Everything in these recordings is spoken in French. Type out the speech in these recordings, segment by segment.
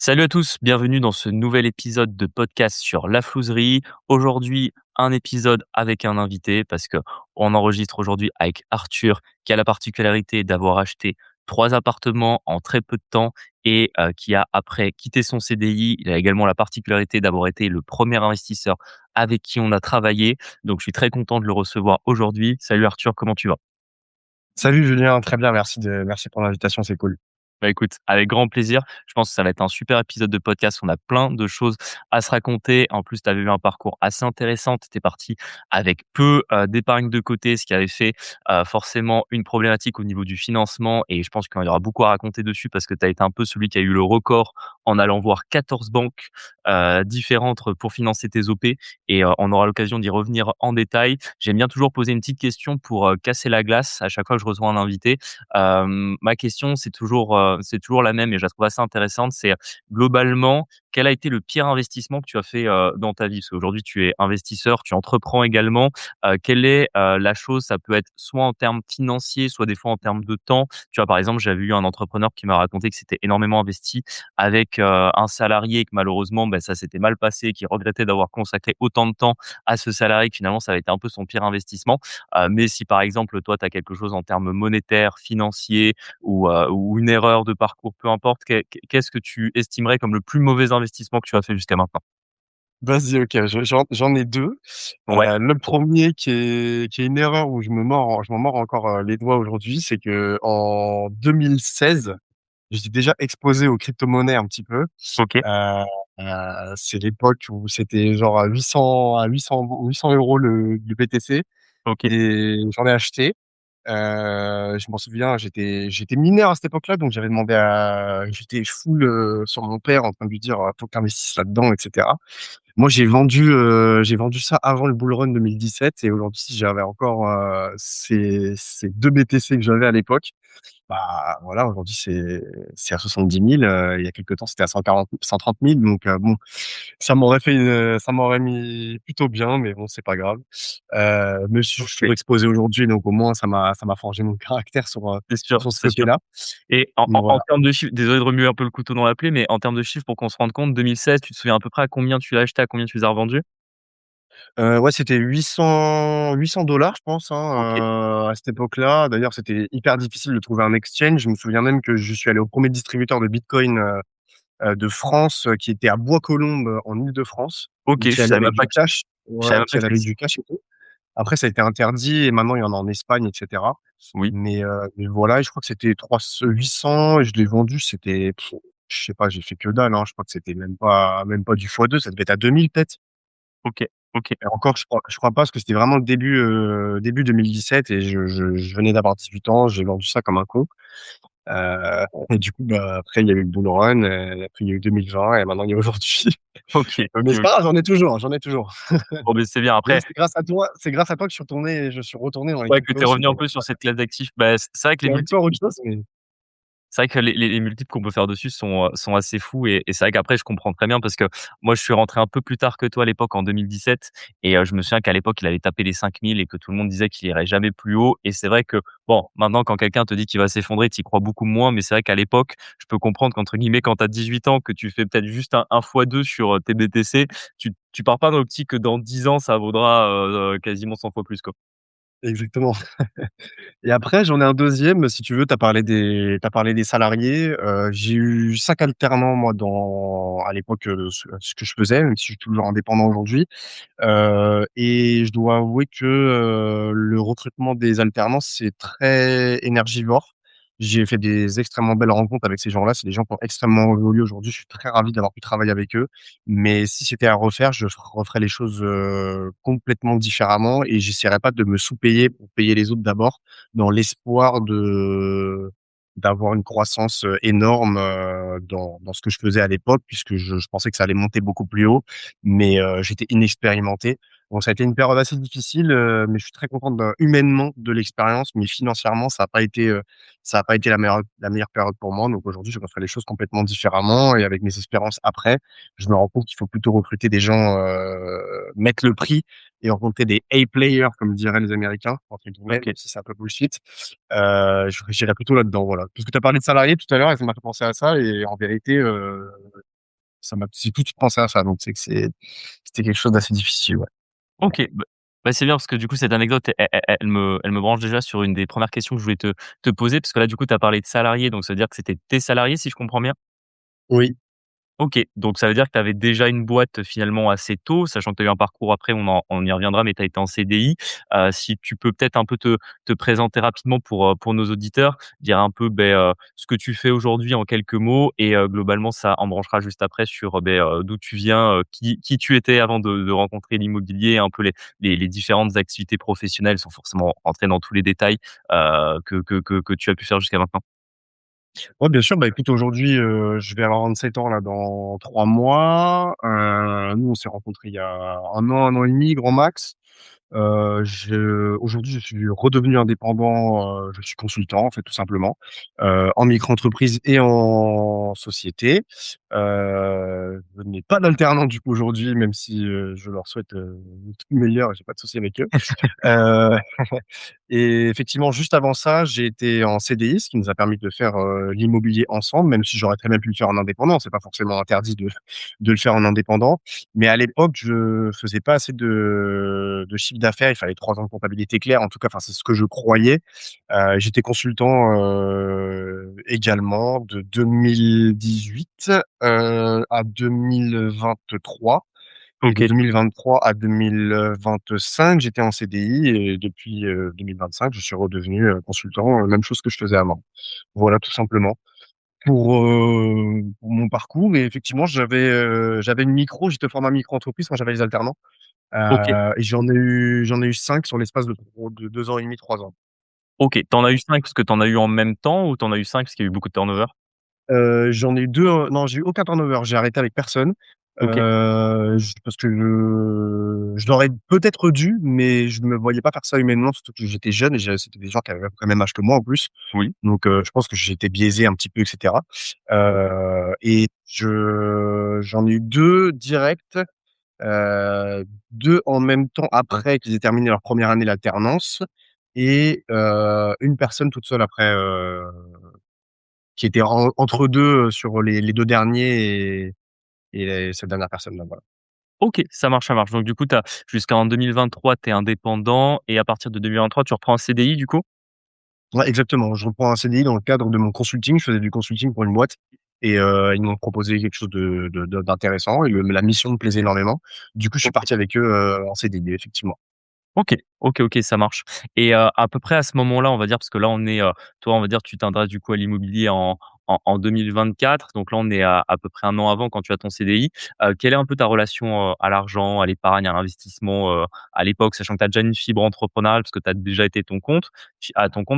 Salut à tous, bienvenue dans ce nouvel épisode de podcast sur la flouserie. Aujourd'hui, un épisode avec un invité parce que on enregistre aujourd'hui avec Arthur qui a la particularité d'avoir acheté 3 appartements en très peu de temps et qui a après quitté son CDI. Il a également la particularité d'avoir été le premier investisseur avec qui on a travaillé. Donc je suis très content de le recevoir aujourd'hui. Salut Arthur, comment tu vas? Salut Julien, très bien, merci pour l'invitation, c'est cool. Bah, écoute, avec grand plaisir. Je pense que ça va être un super épisode de podcast. On a plein de choses à se raconter. En plus, tu avais eu un parcours assez intéressant. Tu étais parti avec peu d'épargne de côté, ce qui avait fait forcément une problématique au niveau du financement. Et je pense qu'il y aura beaucoup à raconter dessus parce que tu as été un peu celui qui a eu le record en allant voir 14 banques différentes pour financer tes OP. Et on aura l'occasion d'y revenir en détail. J'aime bien toujours poser une petite question pour casser la glace à chaque fois que je reçois un invité. Ma question, c'est toujours la même et je la trouve assez intéressante. C'est globalement, quel a été le pire investissement que tu as fait, dans ta vie? Parce qu'aujourd'hui, tu es investisseur, tu entreprends également. Quelle est, la chose? Ça peut être soit en termes financiers, soit des fois en termes de temps. Tu vois, par exemple, j'avais eu un entrepreneur qui m'a raconté que s'était énormément investi avec, un salarié et que malheureusement, bah, ça s'était mal passé, qu'il regrettait d'avoir consacré autant de temps à ce salarié, que finalement ça avait été un peu son pire investissement. Mais si par exemple, toi, tu as quelque chose en termes monétaires, financiers ou une erreur de parcours, peu importe, qu'est-ce que tu estimerais comme le plus mauvais investissement que tu as fait jusqu'à maintenant? Vas-y, OK, j'en ai 2. Ouais, Le premier qui est une erreur où je m'en mords encore, les doigts aujourd'hui, c'est qu'en 2016, j'étais déjà exposé aux crypto-monnaies un petit peu. OK, C'est l'époque où c'était genre à 800 € le BTC OK, et j'en ai acheté. Je m'en souviens, j'étais mineur à cette époque-là, donc j'étais full, sur mon père en train de lui dire: «Faut que tu investisses là-dedans» et cetera. Moi, j'ai vendu ça avant le bull run 2017 et aujourd'hui, si j'avais encore, ces 2 BTC que j'avais à l'époque, bah, voilà, aujourd'hui, c'est à 70 000, il y a quelque temps, c'était à 130 000 donc bon, ça m'aurait mis plutôt bien, mais bon, c'est pas grave. Mais je suis toujours OK. exposé aujourd'hui, donc au moins ça m'a forgé mon caractère sur ce C'est sûr côté-là. et en Voilà. termes de chiffres, désolé de remuer un peu le couteau dans la plaie, mais en termes de chiffres pour qu'on se rende compte, 2016, tu te souviens à peu près à combien tu l'as acheté, à combien tu les as revendus? Ouais, c'était 800 $ je pense, OK, hein, à cette époque-là. D'ailleurs, c'était hyper difficile de trouver un exchange. Je me souviens même que je suis allé au premier distributeur de bitcoin, de France, qui était à Bois-Colombes, en Île-de-France. OK, Donc je y aller savais même avec pas du que cash. je savais Ouais, même tu pas y que aller ça avec exis du cash et tout. Après, ça a été interdit et maintenant il y en a en Espagne et cetera. oui, Mais voilà, et je crois que c'était 800 et je l'ai vendu, je sais pas, j'ai fait que dalle, hein. Je crois que c'était même pas du x2, ça devait être à 2000 peut-être. OK, OK. Et encore, je crois pas parce que c'était vraiment début 2017 et je venais d'avoir 18 ans, j'ai vendu ça comme un con. Et du coup, bah, après il y a eu le bull run, après il y a eu 2020 et maintenant il y a aujourd'hui. OK, Mais OK, c'est OK. pas grave, j'en ai toujours, j'en ai toujours. Bon, beh, c'est bien Mais oui, après. c'est grâce à toi que je suis retourné dans les Ouais, que tu cryptos, es revenu un sinon peu sur cette classe d'actifs. Bah, c'est vrai que les c'est multiples encore autre chose, mais C'est vrai que les multiples qu'on peut faire dessus sont assez fous et c'est vrai qu'après je comprends très bien parce que moi je suis rentré un peu plus tard que toi à l'époque en 2017 et je me souviens qu'à l'époque il avait tapé les 5 000 et que tout le monde disait qu'il irait jamais plus haut et c'est vrai que bon, maintenant quand quelqu'un te dit qu'il va s'effondrer, tu y crois beaucoup moins mais c'est vrai qu'à l'époque, je peux comprendre qu'entre guillemets quand tu as 18 ans, que tu fais peut-être juste un x2 sur, tes BTC, tu pars pas dans l'optique que dans 10 ans ça vaudra, quasiment 100 fois plus, quoi. exactement. Et après, j'en ai un deuxième. Si tu veux, t'as parlé des salariés. J'ai eu 5 alternants, moi, à l'époque, ce que je faisais, même si je suis toujours indépendant aujourd'hui. Et je dois avouer que, le recrutement des alternants, c'est très énergivore. J'ai fait des extrêmement belles rencontres avec ces gens-là. C'est des gens qui ont extrêmement évolué aujourd'hui. Je suis très ravi d'avoir pu travailler avec eux. Mais si c'était à refaire, je referais les choses, complètement différemment et j'essaierais pas de me sous-payer pour payer les autres d'abord, dans l'espoir d'avoir une croissance, énorme, dans ce que je faisais à l'époque puisque je pensais que ça allait monter beaucoup plus haut mais j'étais inexpérimenté. Bon, ça a été une période assez difficile, mais je suis très content humainement de l'expérience, mais financièrement, ça a pas été la meilleure période pour moi. Donc aujourd'hui, je referai les choses complètement différemment et avec mes expériences après, je me rends compte qu'il faut plutôt recruter des gens, mettre le prix et rencontrer des A players comme diraient les Américains, entre guillemets, même OK. si c'est un peu bullshit. J'irais plutôt là-dedans, voilà. Parce que tu as parlé de salariés tout à l'heure et ça m'a fait penser à ça et en vérité, ça m'a j'ai tout de suite pensé à ça, donc c'est que c'était quelque chose d'assez difficile, ouais. OK, bah, c'est bien parce que du coup cette anecdote elle me branche déjà sur une des premières questions que je voulais te poser parce que là du coup tu as parlé de salariés donc ça veut dire que c'était tes salariés si je comprends bien? Oui. OK, donc ça veut dire que tu avais déjà une boîte finalement assez tôt, sachant que tu as eu un parcours après on y reviendra, mais tu as été en CDI. Si tu peux peut-être un peu te présenter rapidement pour nos auditeurs, dire un peu, ce que tu fais aujourd'hui en quelques mots et globalement ça embranchera juste après sur, d'où tu viens, qui tu étais avant de rencontrer l'immobilier, un peu les différentes activités professionnelles sans forcément rentrer dans tous les détails, que tu as pu faire jusqu'à maintenant. Ouais, bien sûr, bah, écoute, aujourd'hui, je vais avoir 27 ans là dans 3 mois. Nous, on s'est rencontrés il y a 1 an et demi grand max. Je Aujourd'hui, je suis redevenu indépendant, je suis consultant, en fait, tout simplement, en micro-entreprise et en société. Je n'ai pas d'alternant, du coup, aujourd'hui, même si, je leur souhaite, tout le meilleur et j'ai pas de souci avec eux. Heu et effectivement, juste avant ça, j'ai été en CDI, ce qui nous a permis de faire, l'immobilier ensemble, même si j'aurais très bien pu le faire en indépendant. C'est pas forcément interdit de le faire en indépendant. Mais à l'époque, je faisais pas assez de chiffre d'affaires. Il fallait 3 ans de comptabilité claire, en tout cas, enfin, c'est ce que je croyais. J'étais consultant, également de 2018, à 2023. Et de OK. 2023 à 2025, j'étais en CDI et depuis, 2025, je suis redevenu, consultant, même chose que je faisais avant. Voilà, tout simplement. Pour mon parcours et effectivement, j'avais une micro, j'étais au format micro-entreprise quand j'avais les alternants, OK. et j'en ai eu 5 sur l'espace de 2 ans et demi, 3 ans. OK. Tu en as eu 5 parce que tu en as eu en même temps ou tu en as eu 5 parce qu'il y a eu beaucoup de turnover? J'en ai eu 2. Non, j'ai eu aucun turnover, j'ai arrêté avec personne, OK. j parce que je l'aurais peut-être dû, mais je me voyais pas faire ça humainement, surtout que j'étais jeune et c'était des gens qui avaient à peu près le même âge que moi en plus. Oui. Donc je pense que j'étais biaisé un petit peu et cetera. Et j'en ai eu 2 directs, heu, 2 en même temps après qu'ils aient terminé leur première année d'alternance et 1 personne toute seule après, qui était entre 2 sur les 2 derniers et cette dernière personne-là, voilà. OK, ça marche, ça marche. Donc du coup, tu jusqu'en 2023, tu es indépendant et à partir de 2023, tu reprends un CDI du coup? Ouais, exactement. Je reprends un CDI dans le cadre de mon consulting. Je faisais du consulting pour une boîte et ils m'ont proposé quelque chose d'intéressant et la mission me plaisait énormément. Du coup, je suis OK. parti avec eux, en CDI, effectivement. OK, OK, OK, ça marche et à peu près à ce moment-là, on va dire, parce que là, on est, toi, on va dire, tu t'intéresses du coup à l'immobilier en 2024, donc là, on est à peu près un an avant quand tu as ton CDI. Quelle est un peu ta relation, à l'argent, à l'épargne, à l'investissement, à l'époque? Sachant que tu as déjà une fibre entrepreneuriale parce que tu as déjà été à ton compte,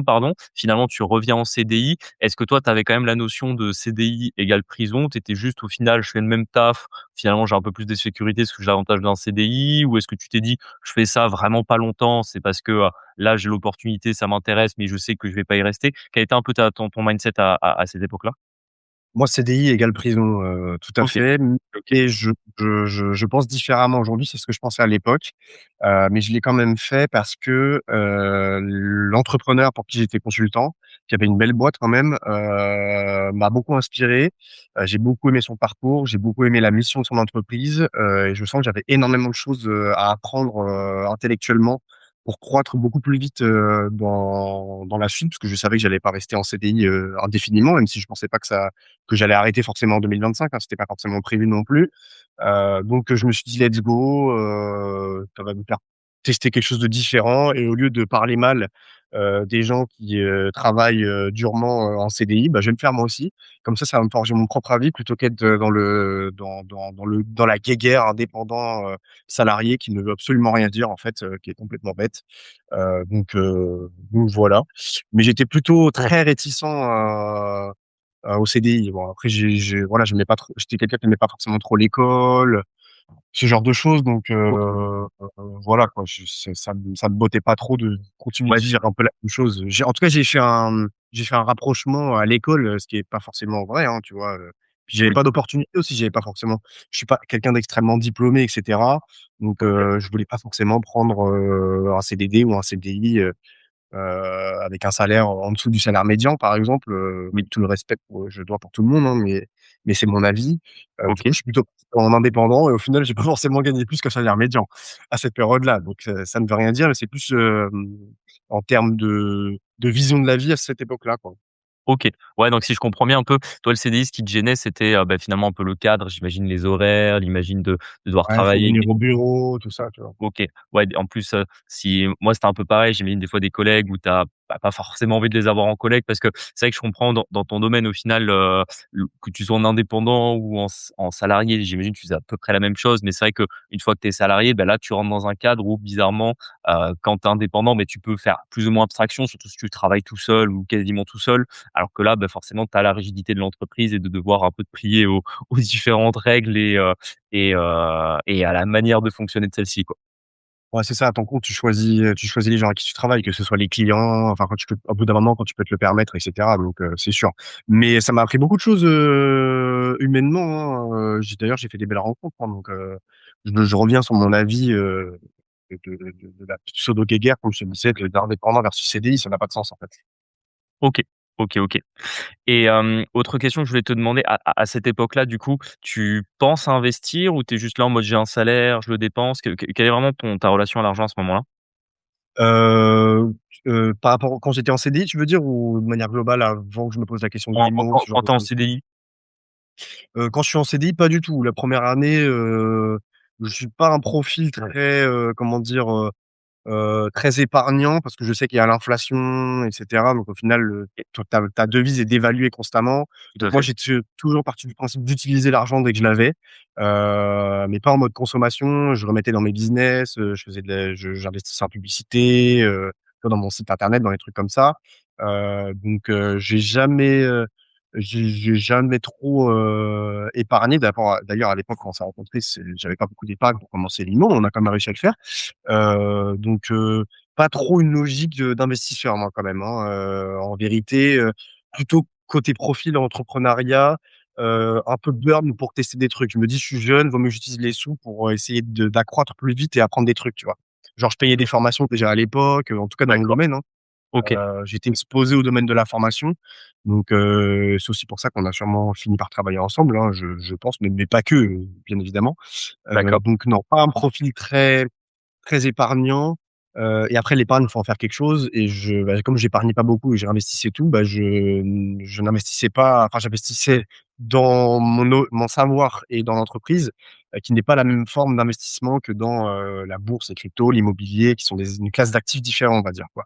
pardon. Finalement, tu reviens en CDI. Est-ce que toi, tu avais quand même la notion de CDI égale prison? Tu étais juste au final: «Je fais le même taf, finalement, j'ai un peu plus de sécurité parce que j'ai l'avantage d'un CDI» ou est-ce que tu t'es dit: je fais ça vraiment pas longtemps, c'est parce que, là, j'ai l'opportunité, ça m'intéresse, mais je sais que je vais pas y rester. Quel était un peu ton mindset à cette époque-là? Moi, CDI égale prison, tout à OK, fait, OK, mais je pense différemment aujourd'hui, c'est ce que je pensais à l'époque, mais je l'ai quand même fait parce que, l'entrepreneur pour qui j'étais consultant, qui avait une belle boîte quand même, m'a beaucoup inspiré. J'ai beaucoup aimé son parcours, j'ai beaucoup aimé la mission de son entreprise, et je sens que j'avais énormément de choses, à apprendre, intellectuellement pour croître beaucoup plus vite, dans la suite, parce que je savais que j'allais pas rester en CDI, indéfiniment, même si je pensais pas que j'allais arrêter forcément en 2025, hein, c'était pas forcément prévu non plus. Donc je me suis dit: «Let's go, ça va nous faire tester quelque chose de différent» et au lieu de parler mal, des gens qui, travaillent, durement, en CDI, bah, je vais le faire moi aussi. Comme ça va me forger mon propre avis plutôt qu'être, dans la guéguerre indépendant, salarié qui ne veut absolument rien dire en fait, qui est complètement bête. Donc voilà. Mais j'étais plutôt très réticent au CDI. Bon après voilà, j'aimais pas trop, j'étais quelqu'un qui aimait pas forcément trop l'école, ce genre de choses, donc OK. voilà quoi, je c'est ça me bottait pas trop de continuer de Ouais, vivre un peu la même chose. En tout cas, j'ai fait un rapprochement à l'école, ce qui est pas forcément vrai, hein, tu vois? Puis j'avais oui, pas d'opportunité aussi, j'avais pas forcément je suis pas quelqu'un d'extrêmement diplômé et cetera, donc OK. je voulais pas forcément prendre, un CDD ou un CDI, avec un salaire en dessous du salaire médian, par exemple, Oui, tout le respect je dois pour tout le monde, hein, mais c'est mon avis. Du coup, OK. je suis plutôt en indépendant et au final, j'ai pas forcément gagné plus qu'un salaire médian à cette période-là. Donc, ça ne veut rien dire, mais c'est plus, en termes de vision de la vie à cette époque-là, quoi. OK. Ouais, donc si je comprends bien un peu, toi, le CDI, ce qui te gênait, c'était, finalement un peu le cadre, j'imagine les horaires, l'imagine de devoir Ouais, faut travailler venir au bureau, tout ça, tu vois? OK. Ouais, en plus, si moi, c'était un peu pareil, j'imagine des fois des collègues où tu as, pas forcément envie de les avoir en collègue parce que c'est vrai que je comprends dans ton domaine au final, le que tu sois en indépendant ou en salarié, j'imagine que tu faisais à peu près la même chose. Mais c'est vrai qu'une fois que tu es salarié, là, tu rentres dans un cadre où bizarrement, quand tu es indépendant, mais tu peux faire plus ou moins abstraction, surtout si tu travailles tout seul ou quasiment tout seul. Alors que là, forcément, tu as la rigidité de l'entreprise et de devoir un peu te plier aux différentes règles et à la manière de fonctionner de celle-ci, quoi. Ouais, c'est ça, à ton compte, tu choisis les gens avec qui tu travailles, que ce soit les clients, enfin, quand tu peux au bout d'un moment, quand tu peux te le permettre et cetera, donc c'est sûr. Mais ça m'a appris beaucoup de choses, humainement, hein, j'ai fait des belles rencontres, hein, donc je reviens sur mon avis, de la pseudo-guéguerre, comme je te disais, d'indépendant versus CDI, ça n'a pas de sens, en fait. OK. OK, OK. Et autre question que je voulais te demander, à cette époque-là, du coup, tu penses à investir ou tu es juste là en mode: «J'ai un salaire, je le dépense»? Quelle est vraiment ta relation à l'argent à ce moment-là? Heu, par rapport quand j'étais en CDI, tu veux dire? Ou de manière globale avant que je me pose la question de l'IMO, ce genre Quand de tu es en choses? CDI? Quand je suis en CDI, pas du tout. La première année, je suis pas un profil très, comment dire? Très épargnant parce que je sais qu'il y a l'inflation et cetera, donc au final, ta devise est dévaluée constamment. Tout Donc à moi, fait. j'ai toujours parti du principe d'utiliser l'argent dès que je l'avais, mais pas en mode consommation. Je remettais dans mes business, je faisais de la je j'investissais en publicité, dans mon site internet, dans les trucs comme ça. Donc j'ai jamais trop, épargné. D'ailleurs, à l'époque, quand on s'est rencontrés, j'avais pas beaucoup d'épargne pour commencer l'IMO. On a quand même réussi à le faire. Donc pas trop une logique d'investisseur moi quand même, hein, en vérité, plutôt côté profil entrepreneuriat, un peu burn pour tester des trucs. Je me dis: «Je suis jeune, vaut mieux que j'utilise les sous pour essayer d'accroître plus vite et apprendre des trucs», tu vois? Genre je payais des formations déjà à l'époque, en tout cas dans mon D'accord. domaine, hein. OK. J'étais exposé au domaine de la formation, donc c'est aussi pour ça qu'on a sûrement fini par travailler ensemble, hein, je pense, mais pas que, bien évidemment. D'accord. Donc non, pas un profil très épargnant, et après l'épargne, il faut en faire quelque chose et comme j'épargnais pas beaucoup et je réinvestissais tout, je n'investissais pas, enfin j'investissais dans mon savoir et dans l'entreprise, qui n'est pas la même forme d'investissement que dans, la bourse, les cryptos, l'immobilier, qui sont une classe d'actifs différents, on va dire, quoi.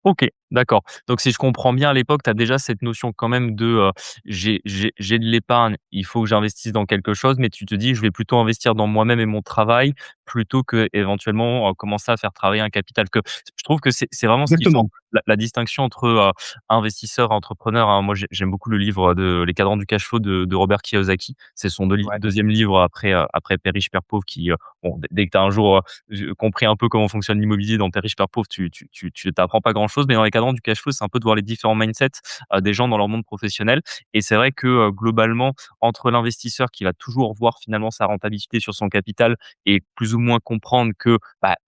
OK, d'accord. Donc si je comprends bien, à l'époque, tu as déjà cette notion quand même de, j'ai de l'épargne, il faut que j'investisse dans quelque chose, mais tu te dis: «Je vais plutôt investir dans moi-même et mon travail, plutôt qu'éventuellement, commencer à faire travailler un capital». Que je trouve que c'est vraiment ce qui fait Exactement. la distinction entre, investisseur et entrepreneur, hein. Moi, j'aime beaucoup le livre de Les Cadrans du cash flow de Robert Kiyosaki. C'est son 2e livre après Père riche, père pauvre qui, bon, dès que tu as un jour, compris un peu comment fonctionne l'immobilier dans Père riche, père pauvre, tu t'apprends pas grand-chose, mais dans les cadrans du cash flow, c'est un peu de voir les différents mindsets, des gens dans leur monde professionnel. Et c'est vrai que, globalement, entre l'investisseur qui va toujours voir finalement sa rentabilité sur son capital et plus ou moins comprendre que,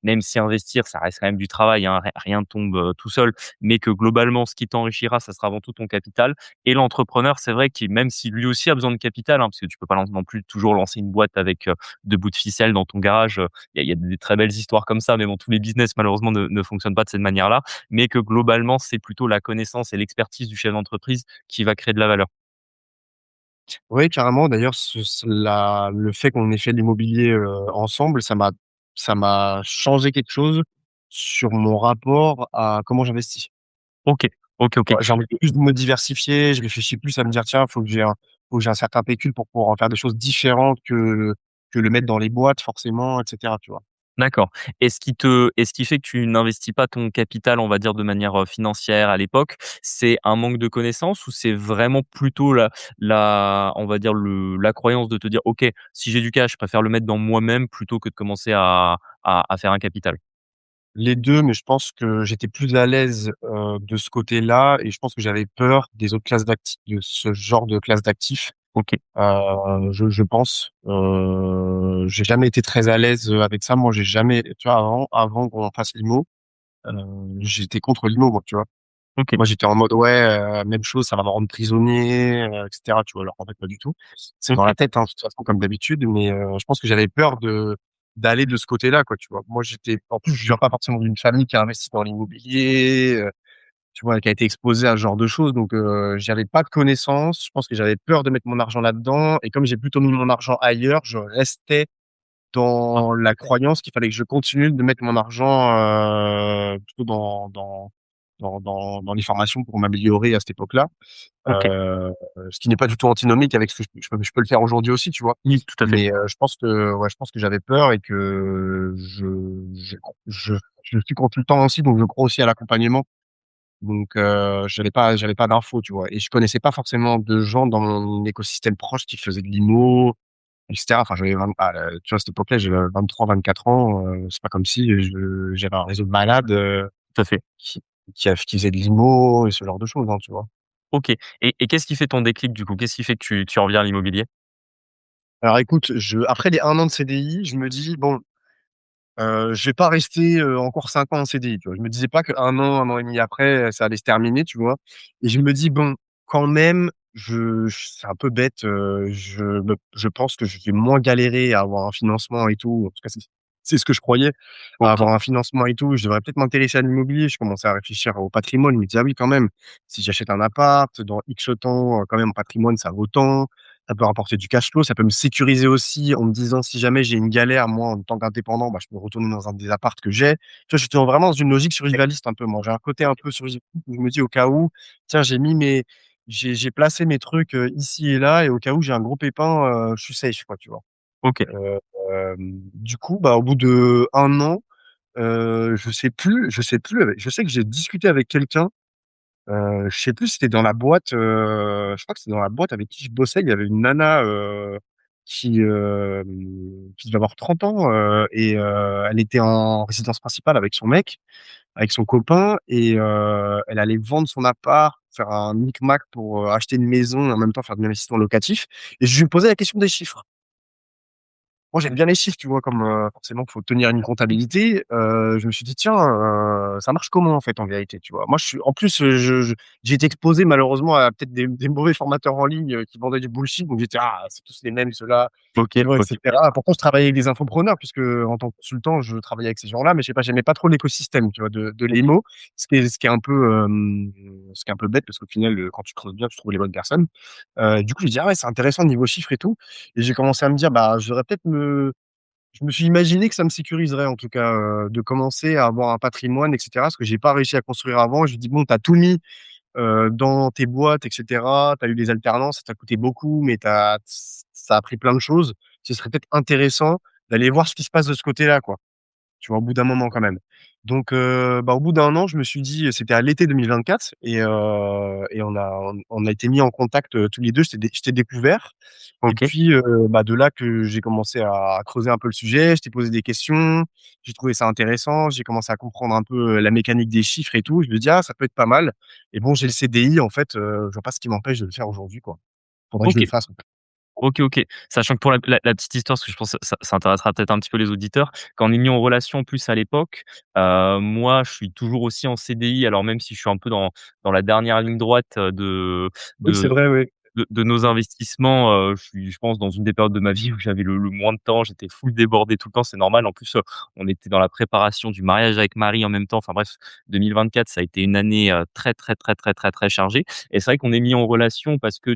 même si investir, ça reste quand même du travail, hein, rien ne tombe, tout seul, mais que globalement, ce qui t'enrichira, ça sera avant tout ton capital. Et l'entrepreneur, c'est vrai qu'il même si lui aussi a besoin de capital, hein, parce que tu peux pas non plus toujours lancer une boîte avec, 2 bouts de ficelle dans ton garage, il y a des très belles histoires comme ça, mais bon, tous les business malheureusement ne fonctionnent pas de cette manière-là, mais que globalement, c'est plutôt la connaissance et l'expertise du chef d'entreprise qui va créer de la valeur. Oui, carrément. D'ailleurs, le fait qu'on ait fait de l'immobilier, ensemble, ça m'a changé quelque chose sur mon rapport à comment j'investis. OK. OK, OK. Ouais, j'ai envie plus de me diversifier, je réfléchis plus à me dire: «Tiens, faut que j'ai un certain pécule pour pouvoir en faire des choses différentes que le mettre dans les boîtes forcément», et cetera, tu vois? D'accord. Et ce qui fait que tu n'investis pas ton capital, on va dire, de manière, financière à l'époque, c'est un manque de connaissances ou c'est vraiment plutôt on va dire la croyance de te dire: «OK, si j'ai du cash, je préfère le mettre dans moi-même plutôt que de commencer à faire un capital»? Les 2, mais je pense que j'étais plus à l'aise, de ce côté-là et je pense que j'avais peur des autres classes d'actifs, de ce genre de classe d'actifs. OK. Je pense, j'ai jamais été très à l'aise, avec ça. Moi, j'ai jamais tu vois, avant qu'on fasse l'IMO, j'étais contre l'IMO, moi, tu vois. OK, Moi, j'étais en mode, ouais, même chose, ça va me rendre prisonnier, etc., tu vois. Alors qu'en fait, pas du tout. C'est dans OK, la tête, hein, de toute façon, comme d'habitude, mais je pense que j'avais peur d'aller de ce côté-là, quoi, tu vois. Moi, en plus, je viens pas forcément d'une famille qui a investi dans l'immobilier, tu vois, qui a été exposée à ce genre de choses, donc j'avais pas de connaissances. Je pense que j'avais peur de mettre mon argent là-dedans, et comme j'ai plutôt mis mon argent ailleurs, je restais ah, dans la croyance qu'il fallait que je continue de mettre mon argent plutôt dans les formations pour m'améliorer à cette époque-là. OK. Ce qui n'est pas du tout antinomique avec ce que je peux le faire aujourd'hui aussi, tu vois. Oui, tout à fait. Mais je pense que j'avais peur et que je, je suis consultant aussi, donc je crois aussi à l'accompagnement. Donc j'avais pas d'infos, tu vois. Et je connaissais pas forcément de gens dans mon écosystème proche qui faisaient de l'IMO, et cetera. Enfin, tu vois, à cette époque-là, j'avais 23-24 ans, c'est pas comme si j'avais un réseau de malades, Tout à fait. qui qui faisaient de l'IMO et ce genre de choses, hein, tu vois? OK, et qu'est-ce qui fait ton déclic du coup? Qu'est-ce qui fait que tu reviens à l'immobilier? Alors écoute, après les 1 an de CDI, je me dis: «Bon, je vais pas rester, encore 5 ans en CDI», tu vois? Je me disais pas qu'1 an, 1 an et demi après, ça allait se terminer, tu vois? Et je me dis: «Bon, quand même, c'est un peu bête, je pense que je vais moins galérer à avoir un financement et tout». En tout cas, c'est ce que je croyais, à OK, avoir un financement et tout. Je devrais peut-être m'intéresser à l'immobilier. Je commençais à réfléchir au patrimoine. Je me disais: «Ah oui, quand même, si j'achète un appart, dans X temps, quand même, en patrimoine, ça vaut tant. Ça peut rapporter du cash flow, ça peut me sécuriser aussi en me disant si jamais j'ai une galère, moi, en tant qu'indépendant, bah, je peux retourner dans un des apparts que j'ai». Tu vois, j'étais vraiment dans une logique survivaliste un peu, moi. J'ai un côté un peu survivaliste où je me dis au cas où, tiens, j'ai placé mes trucs, ici et là, et au cas où j'ai un gros pépin, je suis safe, quoi, tu vois? OK, Heu, du coup, bah, au bout de 1 an, je sais que j'ai discuté avec quelqu'un. Je sais plus si c'était dans la boîte, je crois que c'était dans la boîte avec qui je bossais. Il y avait une nana, qui devait avoir 30 ans, et elle était en résidence principale avec son mec, avec son copain, et elle allait vendre son appart, faire un micmac pour, acheter une maison et en même temps faire de l'investissement locatif, et je lui posais la question des chiffres. Moi, j'aime bien les chiffres, tu vois? Comme, forcément, faut tenir une comptabilité. Je me suis dit: «Tiens, ça marche comment, en fait, en vérité?» Tu vois? Moi, je suis en plus, j'ai été exposé malheureusement à peut-être des mauvais formateurs en ligne, qui vendaient du bullshit, donc j'étais: «Ah, c'est tous les mêmes ceux-là», OK, tu vois? Et OK, cetera. Pourtant, je travaillais avec des infopreneurs puisque, en tant que consultant, je travaillais avec ces gens-là, mais je sais pas, j'aimais pas trop l'écosystème, tu vois, de l'IMO, ce qui est un peu, ce qui est un peu bête parce qu'au final, quand tu creuses bien, tu trouves les bonnes personnes. Du coup, je me dis: «Ah ouais, c'est intéressant niveau chiffres et tout», et j'ai commencé à me dire: «Bah, je devrais peut-être me» je me suis imaginé que ça me sécuriserait en tout cas, de commencer à avoir un patrimoine et cetera, ce que j'ai pas réussi à construire avant. Je me dis: «Bon, tu as tout mis, dans tes boîtes et cetera. Tu as eu des alternances, ça t'a coûté beaucoup, mais ça a appris plein de choses. Ce serait peut-être intéressant d'aller voir ce qui se passe de ce côté-là, quoi». Tu vois? Au bout d'un moment quand même. Donc bah, au bout d'un an, je me suis dit, c'était à l'été 2024, et on a été mis en contact, tous les 2. Je t'ai découvert, et OK, puis, bah, de là que j'ai commencé à creuser un peu le sujet. Je t'ai posé des questions, j'ai trouvé ça intéressant, j'ai commencé à comprendre un peu, la mécanique des chiffres et tout. Je me dis: «Ah, ça peut être pas mal», et bon, j'ai le CDI en fait, je vois pas ce qui m'empêche de le faire aujourd'hui, quoi. Faudrait que je le OK. fasse, en fait. OK, OK. Sachant que pour la petite histoire, parce que je pense que ça intéressera peut-être un petit peu les auditeurs. Quand on est mis en relation plus à l'époque, moi, je suis toujours aussi en CDI, alors même si je suis un peu dans la dernière ligne droite, Oui, c'est de vrai, oui. de nos investissements, je pense, dans une des périodes de ma vie où j'avais le moins de temps. J'étais full débordé tout le temps, c'est normal. En plus, on était dans la préparation du mariage avec Marie en même temps. Enfin bref, 2024, ça a été une année, très, très, très, très, très, très chargée, et c'est vrai qu'on est mis en relation parce que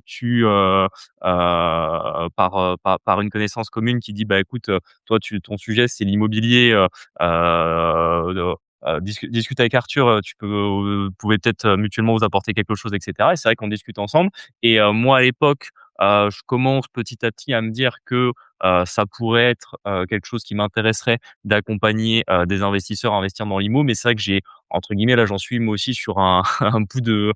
par une connaissance commune qui dit: «Bah, écoute, toi, ton sujet, c'est l'immobilier, discute avec Arthur, vous pouvez peut-être, mutuellement vous apporter quelque chose», et cetera, et c'est vrai qu'on discute ensemble. Et moi, à l'époque, je commence petit à petit à me dire que, ça pourrait être, quelque chose qui m'intéresserait d'accompagner, des investisseurs à investir dans l'IMO. Mais c'est vrai que j'ai, entre guillemets, là, j'en suis moi aussi sur un un bout de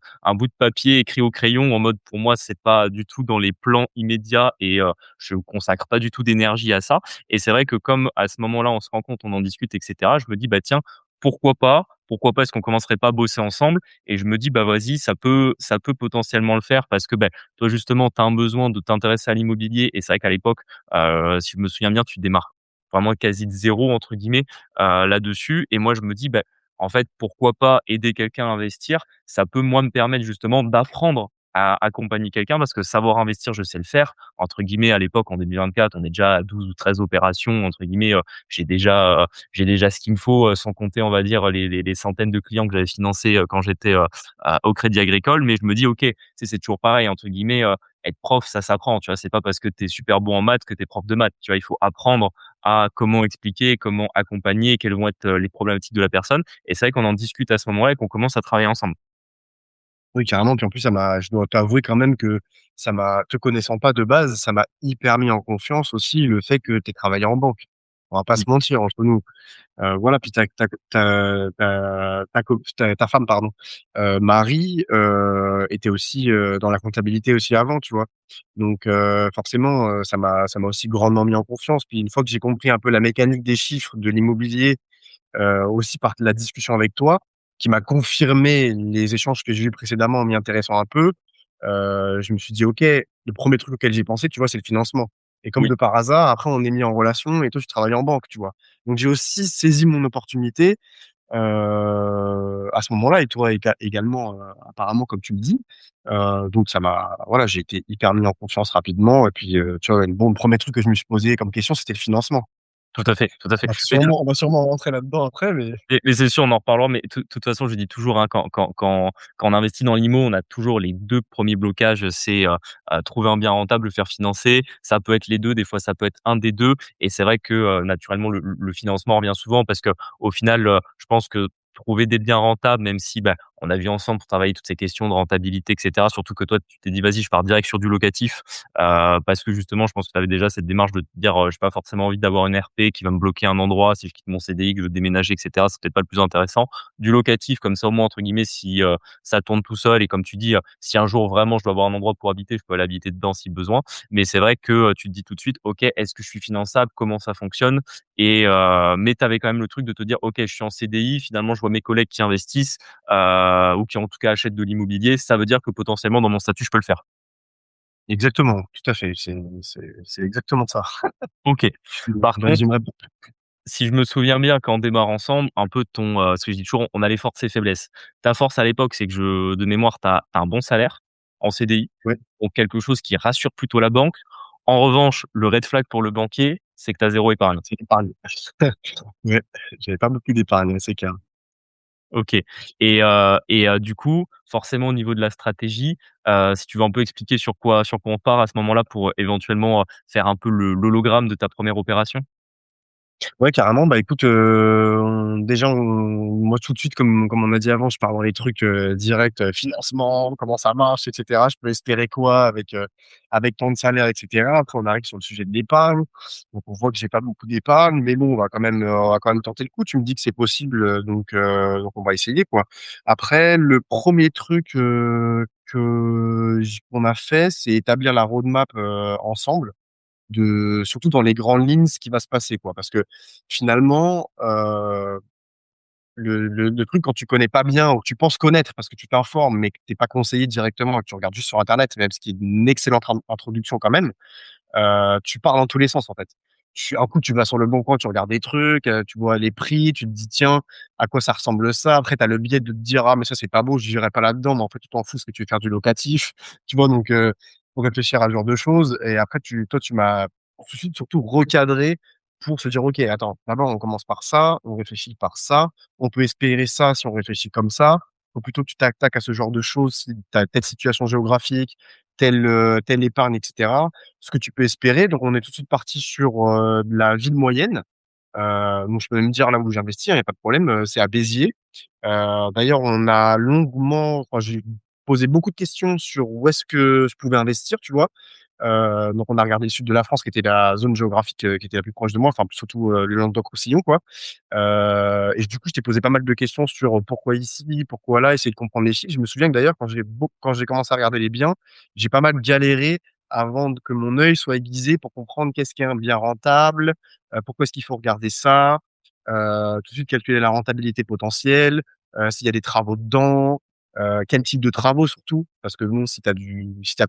papier écrit au crayon en mode, pour moi, c'est pas du tout dans les plans immédiats, et je consacre pas du tout d'énergie à ça. Et c'est vrai que comme à ce moment-là, on se rend compte, on en discute et cetera, je me dis: «Bah, tiens, pourquoi pas? Pourquoi pas est-ce qu'on commencerait pas à bosser ensemble?» Et je me dis: «Bah, vas-y, ça peut potentiellement le faire», parce que, beh, toi, justement, tu as un besoin de t'intéresser à l'immobilier, et c'est vrai qu'à l'époque, si je me souviens bien, tu démarres vraiment quasi de «zéro» entre guillemets, là-dessus, et moi, je me dis: «Bah, en fait, pourquoi pas aider quelqu'un à investir? Ça peut, moi, me permettre justement d'apprendre à accompagner quelqu'un parce que savoir investir, je sais le faire. Entre guillemets, à l'époque, en 2024, on est déjà à 12 ou 13 opérations, entre guillemets, j'ai déjà ce qu'il me faut, sans compter, on va dire, les centaines de clients que j'avais financés, quand j'étais, au Crédit Agricole. Mais je me dis: «OK», tu sais, c'est toujours pareil, entre guillemets, être prof, ça s'apprend, tu vois? C'est pas parce que tu es super bon en maths que tu es prof de maths, tu vois? Il faut apprendre à comment expliquer, comment accompagner, quelles vont être, les problématiques de la personne et c'est vrai qu'on en discute à ce moment-là et qu'on commence à travailler ensemble. Oui, carrément. Puis en plus, je dois t'avouer quand même que te connaissant pas de base, ça m'a hyper mis en confiance aussi le fait que tu aies travaillé en banque. On va pas se Mmh. mentir entre nous. Voilà, puis ta femme, pardon, Marie, était aussi, dans la comptabilité aussi avant, tu vois? Donc forcément, ça m'a aussi grandement mis en confiance. Puis une fois que j'ai compris un peu la mécanique des chiffres de l'immobilier, aussi par la discussion avec toi, qui m'a confirmé les échanges que j'ai eus précédemment en m'y intéressant un peu, je me suis dit: «OK», le premier truc auquel j'ai pensé, tu vois, c'est le financement et comme Oui. de par hasard, après on est mis en relation et toi tu travailles en banque, tu vois? Donc j'ai aussi saisi mon opportunité, à ce moment-là et toi également, apparemment comme tu le dis. Donc ça m'a voilà, j'ai été hyper mis en confiance rapidement et puis, tu vois, le premier truc que je me suis posé comme question, c'était le financement. Tout à fait, tout à fait. On va sûrement rentrer là-dedans après, mais Mais c'est sûr, on en reparlera, mais toute façon, je dis toujours, hein, quand on investit dans l'IMO, on a toujours les 2 premiers blocages, c'est, trouver un bien rentable, le faire financer. Ça peut être les 2, des fois ça peut être un des 2. Et c'est vrai que, naturellement, le financement revient souvent parce qu'au final, je pense que trouver des biens rentables, même si, bah, on a vu ensemble pour travailler toutes ces questions de rentabilité et cetera, surtout que toi, tu t'es dit: «Vas-y, je pars direct sur du locatif», parce que justement, je pense que tu avais déjà cette démarche de te dire, «J'ai pas forcément envie d'avoir une RP qui va me bloquer un endroit si je quitte mon CDI, que je veux déménager et cetera, c'est peut-être pas le plus intéressant». Du locatif comme ça, au moins, entre guillemets, si, ça tourne tout seul et comme tu dis, si un jour vraiment je dois avoir un endroit pour habiter, je peux aller habiter dedans si besoin. Mais c'est vrai que, tu te dis tout de suite: «OK, est-ce que je suis finançable? Comment ça fonctionne?» Et mais tu avais quand même le truc de te dire: «OK, je suis en CDI, finalement, je vois mes collègues qui investissent, ou qui en tout cas achètent de l'immobilier, ça veut dire que potentiellement dans mon statut, je peux le faire». exactement, tout à fait, c'est exactement ça. OK. Tu Par contre, résumerais si je me souviens bien quand on démarre ensemble, un peu ton, parce que je dis toujours: «On a les forces et faiblesses». Ta force à l'époque, c'est que de mémoire, tu as un bon salaire en CDI, ouais, donc quelque chose qui rassure plutôt la banque. En revanche, le red flag pour le banquier, c'est que tu as 0 épargne. c'est l'épargne. Ouais, j'avais pas beaucoup d'épargne, ouais, c'est clair. OK. Du coup, forcément au niveau de la stratégie, si tu veux un peu expliquer sur quoi on part à ce moment-là pour, éventuellement, faire un peu l'hologramme de ta première opération? Ouais, carrément. Bah, écoute, moi, tout de suite, comme on a dit avant, je pars dans les trucs, directs, financement, comment ça marche et cetera. Je peux espérer quoi avec tant de salaire et cetera. Après, on arrive sur le sujet de l'épargne. Donc on voit que j'ai pas beaucoup d'épargne, mais bon, on va quand même tenter le coup. Tu me dis que c'est possible, donc on va essayer, quoi. Après, le premier truc, qu'on a fait, c'est établir la roadmap, ensemble. Surtout dans les grandes lignes, ce qui va se passer, quoi. Parce que finalement, le truc quand tu connais pas bien ou que tu penses connaître parce que tu t'informes, mais que tu es pas conseillé directement et que tu regardes juste sur internet, même ce qui est une excellente introduction quand même, tu pars dans tous les sens, en fait. Un coup, tu vas sur Le Bon Coin, tu regardes des trucs, tu vois les prix, tu te dis: «Tiens, à quoi ça ressemble ça?» Après, tu as le biais de te dire: «Ah mais ça, c'est pas beau, j'irai pas là-dedans», mais en fait, tu t'en fous parce que tu veux faire du locatif, tu vois? Donc faut réfléchir à ce genre de choses et après tu m'as tout de suite surtout recadré pour se dire: «OK, attends, d'abord on commence par ça, on réfléchit par ça, on peut espérer ça si on réfléchit comme ça. Faut plutôt que tu t'attaques à ce genre de choses si tu as telle situation géographique, telle épargne et cetera, ce que tu peux espérer». Donc on est tout de suite parti sur, de la ville moyenne. Donc je peux même dire là où j'investis, il y a pas de problème, c'est à Béziers. D'ailleurs on a j'ai posé beaucoup de questions sur où est-ce que je pouvais investir, tu vois? Donc on a regardé le sud de la France qui était la zone géographique, qui était la plus proche de moi, enfin surtout, le Languedoc-Roussillon, quoi. Et du coup, je t'ai posé pas mal de questions sur, pourquoi ici, pourquoi là, essayer de comprendre les chiffres. Je me souviens que d'ailleurs quand j'ai commencé à regarder les biens, j'ai pas mal galéré avant que mon œil soit aiguisé pour comprendre qu'est-ce qu'est un bien rentable, pourquoi est-ce qu'il faut regarder ça, tout de suite calculer la rentabilité potentielle, s'il y a des travaux dedans, quel type de travaux surtout. Parce que bon, si tu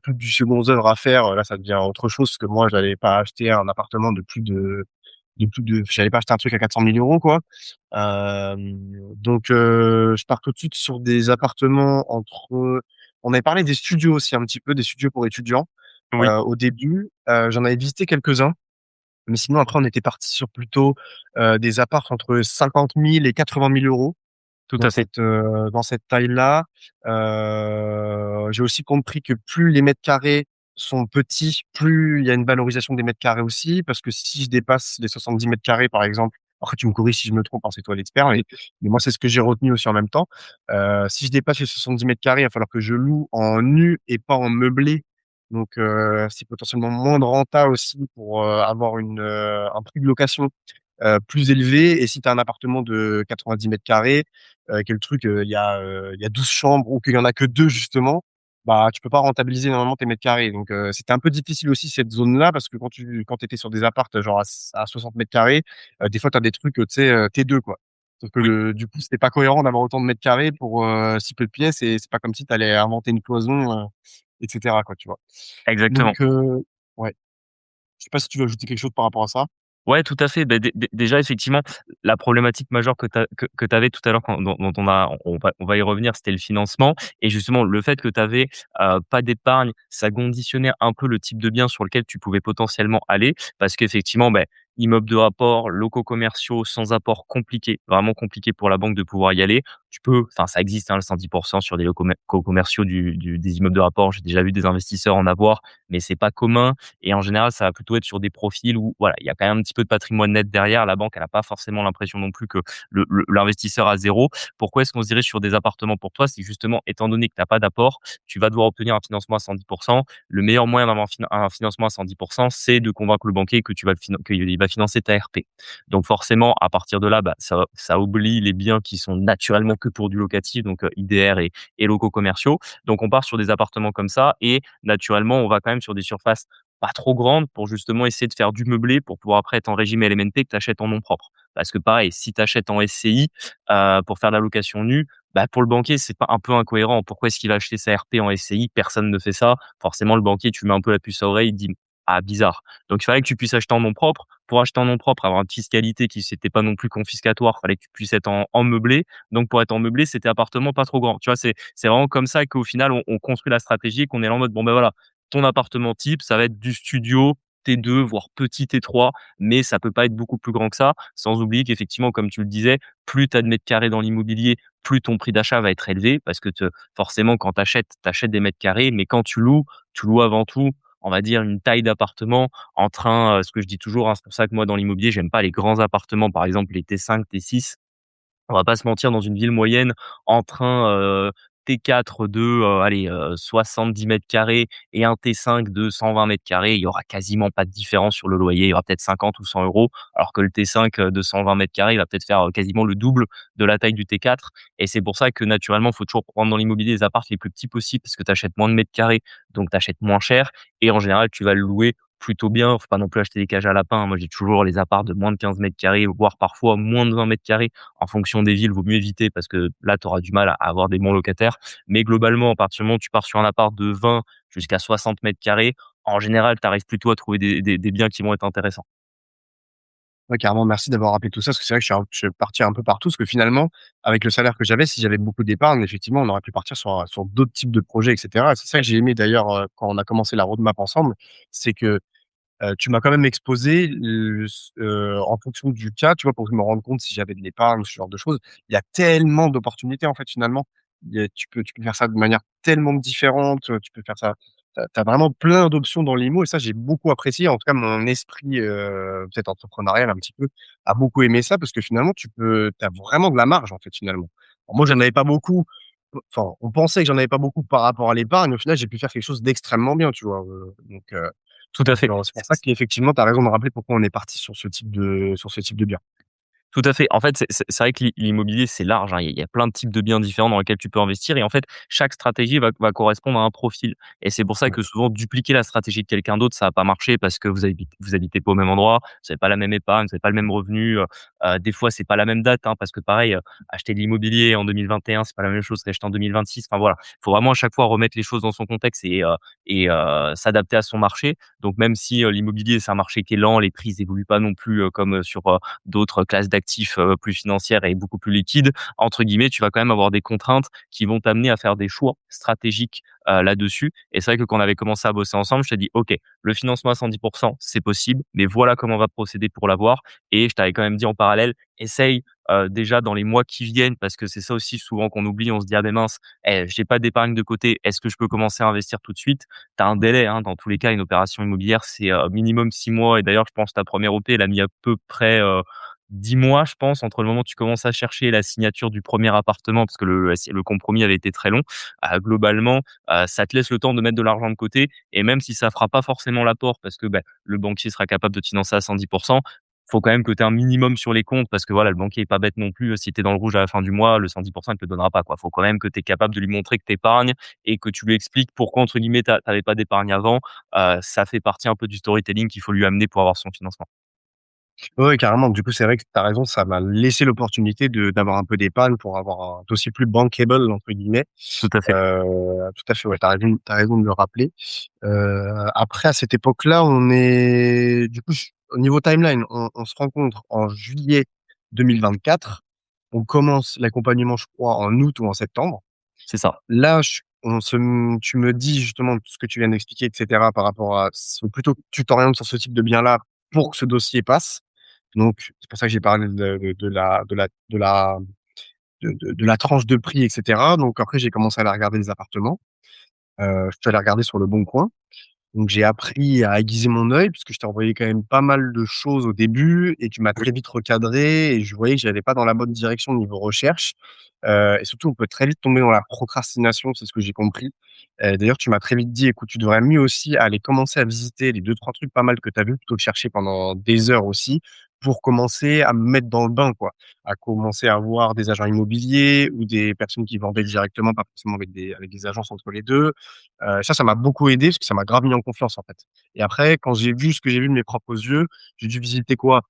plus du second œuvre à faire, là ça devient autre chose, parce que moi j'allais pas acheter un appartement de plus de j'allais pas acheter un truc à 400 000 euros, quoi. Donc, je pars tout de suite sur des appartements on avait parlé des studios aussi, un petit peu, des studios pour étudiants. Oui, Au début, j'en avais visité quelques-uns. Mais sinon, après, on était parti sur plutôt des apparts entre 50 000 et 80 000 euros tout à fait. dans cette taille-là. J'ai aussi compris que plus les mètres carrés sont petits, plus il y a une valorisation des mètres carrés aussi, parce que si je dépasse les 70 mètres carrés, par exemple, après tu me corriges si je me trompe, hein, c'est toi l'expert, mais moi c'est ce que j'ai retenu aussi en même temps. Si je dépasse les 70 mètres carrés, il va falloir que je loue en nu et pas en meublé. Donc c'est potentiellement moins de renta aussi pour avoir un prix de location plus élevé. Et si tu as un appartement de 90 mètres carrés, que le truc, il y a 12 chambres ou qu'il y en a que 2 justement, bah, tu peux pas rentabiliser énormément tes mètres carrés. Donc, c'était un peu difficile aussi cette zone-là parce que quand étais sur des appartes genre à 60 mètres carrés, des fois tu as des trucs, tu sais, T2 quoi. Sauf que Oui, du coup, c'était pas cohérent d'avoir autant de mètres carrés pour si peu de pièces et c'est pas comme si tu allais inventer une cloison, et cetera quoi, tu vois? exactement. Donc, ouais. Je sais pas si tu veux ajouter quelque chose par rapport à ça? Ouais, tout à fait. Beh, déjà, effectivement, la problématique majeure que tu avais tout à l'heure quand dont on va y revenir, c'était le financement et justement le fait que tu avais, pas d'épargne, ça conditionnait un peu le type de bien sur lequel tu pouvais potentiellement aller parce qu'effectivement, beh, immeubles de rapport, locaux commerciaux sans apport compliqué, vraiment compliqué pour la banque de pouvoir y aller. Tu peux enfin, ça existe, hein, le 110 sur des locaux commerciaux des immeubles de rapport. J'ai déjà vu des investisseurs en avoir, mais c'est pas commun et en général, ça va plutôt être sur des profils où, voilà, il y a quand même un petit peu de patrimoine net derrière. La banque, elle a pas forcément l'impression non plus que l'investisseur a zéro. Pourquoi est-ce qu'on se dirige sur des appartements pour toi? C'est justement, étant donné que tu as pas d'apport, tu vas devoir obtenir un financement à 110. Le meilleur moyen d'avoir un financement à 110, c'est de convaincre le banquier que tu vas qu'il va financer ta RP. Donc forcément, à partir de là, bah, ça oublie les biens qui sont naturellement que pour du locatif, donc IDR et locaux commerciaux. Donc on part sur des appartements comme ça et naturellement, on va quand même sur des surfaces pas trop grandes pour justement essayer de faire du meublé pour pouvoir après être en régime LMNP que tu achètes en nom propre. Parce que pareil, si tu achètes en SCI, pour faire de la location nue, bah, pour le banquier, c'est pas un peu incohérent. Pourquoi est-ce qu'il va acheter sa RP en SCI? Personne ne fait ça. Forcément, le banquier, tu mets un peu la puce à l'oreille, il dit: «Ah bizarre». Donc il fallait que tu puisses acheter en nom propre. Pour acheter en nom propre, avoir une fiscalité qui c'était pas non plus confiscatoire, fallait que tu puisses être en meublé. Donc pour être en meublé, c'était appartement pas trop grand. Tu vois? C'est vraiment comme ça qu'au final on construit la stratégie et qu'on est là en mode: «Bon, ben voilà, ton appartement type, ça va être du studio T2, voire petit T3, mais ça peut pas être beaucoup plus grand que ça. Sans oublier qu'effectivement, comme tu le disais, plus tu as de mètres carrés dans l'immobilier, plus ton prix d'achat va être élevé parce que forcément, quand tu achètes des mètres carrés, mais quand tu loues avant tout, on va dire, une taille d'appartement entre ce que je dis toujours, hein, c'est pour ça que moi, dans l'immobilier, j'aime pas les grands appartements, par exemple les T5, T6. On va pas se mentir, dans une ville moyenne, entre un T4 de, allez, 70 carrés et un T5 de 120 carrés, il y aura quasiment pas de différence sur le loyer. Il y aura peut-être 50 ou 100 euros, alors que le T5, de 120 carrés, il va peut-être faire, quasiment le double de la taille du T4 et c'est pour ça que naturellement, il faut toujours prendre dans l'immobilier les apparts les plus petits possibles parce que tu achètes moins de mètres carrés, donc tu achètes moins cher et en général, tu vas le louer plutôt bien. Faut pas non plus acheter des cages à lapins. Moi, j'ai toujours les apparts de moins de 15 carrés, voire parfois moins de 20 carrés en fonction des villes, vaut mieux éviter parce que là, tu auras du mal à avoir des bons locataires. Mais globalement, à partir du moment où tu pars sur un appart de 20 jusqu'à 60 carrés, en général, tu arrives plutôt à trouver des biens qui vont être intéressants. Ouais, carrément, merci d'avoir rappelé tout ça, parce que c'est vrai que je suis parti un peu partout, parce que finalement, avec le salaire que j'avais, si j'avais beaucoup d'épargne, effectivement, on aurait pu partir sur d'autres types de projets, et cetera. Et c'est ça que j'ai aimé d'ailleurs, quand on a commencé la roadmap ensemble, c'est que tu m'as quand même exposé en fonction du cas, tu vois, pour que je me rende compte si j'avais de l'épargne ou ce genre de choses. Il y a tellement d'opportunités, en fait, finalement. Tu peux faire ça de manière tellement différente, tu peux faire ça tu as vraiment plein d'options dans l'IMO et ça, j'ai beaucoup apprécié. En tout cas, mon esprit, peut-être entrepreneurial un petit peu, a beaucoup aimé ça parce que finalement, tu as vraiment de la marge, en fait, finalement. Alors moi, j'en avais pas beaucoup, enfin, on pensait que j'en avais pas beaucoup par rapport à l'épargne. Au final, j'ai pu faire quelque chose d'extrêmement bien, tu vois? Tout à fait. C'est pour ça qu'effectivement, tu as raison de rappeler pourquoi on est parti sur ce type de bien. Tout à fait. En fait, c'est vrai que l'immobilier, c'est large, hein. Il y a plein de types de biens différents dans lesquels tu peux investir et en fait, chaque stratégie va correspondre à un profil et c'est pour ça Ouais. que souvent dupliquer la stratégie de quelqu'un d'autre, ça va pas marcher parce que vous habitez pas au même endroit, vous avez pas la même épargne, vous avez pas le même revenu, des fois, c'est pas la même date, hein, parce que pareil, acheter de l'immobilier en 2021, c'est pas la même chose qu'acheter en 2026. Enfin voilà, il faut vraiment à chaque fois remettre les choses dans son contexte et s'adapter à son marché. Donc même si, l'immobilier, c'est un marché qui est lent, les prix évoluent pas non plus, comme, sur, d'autres classes d'actifs, plus financières et beaucoup plus liquides, entre guillemets, tu vas quand même avoir des contraintes qui vont t'amener à faire des choix stratégiques, là-dessus et c'est vrai que quand on avait commencé à bosser ensemble, je t'ai dit: «OK, le financement à 110 c'est possible, mais voilà comment on va procéder pour l'avoir» et je t'avais quand même dit en parallèle: «Essaye, déjà dans les mois qui viennent» parce que c'est ça aussi souvent qu'on oublie, on se dit: «Ah beh mince, j'ai pas d'épargne de côté, est-ce que je peux commencer à investir tout de suite?» Tu as un délai, hein, dans tous les cas, une opération immobilière, c'est, minimum 6 mois et d'ailleurs, je pense ta première OP, elle a mis à peu près, 10 mois, je pense, entre le moment où tu commences à chercher et la signature du premier appartement, parce que le compromis avait été très long. Globalement, ça te laisse le temps de mettre de l'argent de côté et même si ça fera pas forcément l'apport parce que, bah, le banquier sera capable de te financer à 110 faut quand même que tu aies un minimum sur les comptes parce que voilà, le banquier est pas bête non plus, si tu es dans le rouge à la fin du mois, le 110 il te le donnera pas, quoi. Faut quand même que tu es capable de lui montrer que tu épargnes et que tu lui expliques pourquoi, entre guillemets, tu avais pas d'épargne avant. Ça fait partie un peu du storytelling qu'il faut lui amener pour avoir son financement. Ouais, ouais, carrément. Du coup, c'est vrai que tu as raison, ça m'a laissé l'opportunité de d'avoir un peu d'épargne pour avoir un dossier plus «bankable» entre guillemets. Tout à fait, Tout à fait, ouais, tu raison de le rappeler. Après à cette époque-là, on est du coup, au niveau timeline, on se rencontre en juillet 2024. On commence l'accompagnement, je crois, en août ou en septembre. c'est ça. Là, tu me dis justement tout ce que tu viens d'expliquer et cetera par rapport à ce plutôt que tu t'orientes sur ce type de bien-là pour que ce dossier passe. Donc c'est pour ça que j'ai parlé de la tranche de prix et cetera. Donc après, j'ai commencé à aller regarder les appartements. Je suis allé regarder sur Le Bon Coin. Donc j'ai appris à aiguiser mon œil puisque je t'ai envoyé quand même pas mal de choses au début et tu m'as Oui, très vite recadré et je voyais que j'allais pas dans la bonne direction au niveau recherche. Et surtout, on peut très vite tomber dans la procrastination, c'est ce que j'ai compris. D'ailleurs, tu m'as très vite dit: «Écoute, tu devrais mieux aussi aller commencer à visiter les deux trois trucs pas mal que tu as vus plutôt que chercher pendant des heures aussi, pour commencer à me mettre dans le bain, quoi». À commencer à voir des agents immobiliers ou des personnes qui vendaient directement, pas forcément avec des agences entre les 2. Ça m'a beaucoup aidé parce que ça m'a grave mis en confiance, en fait. Et après, quand j'ai vu ce que j'ai vu de mes propres yeux, j'ai dû visiter quoi?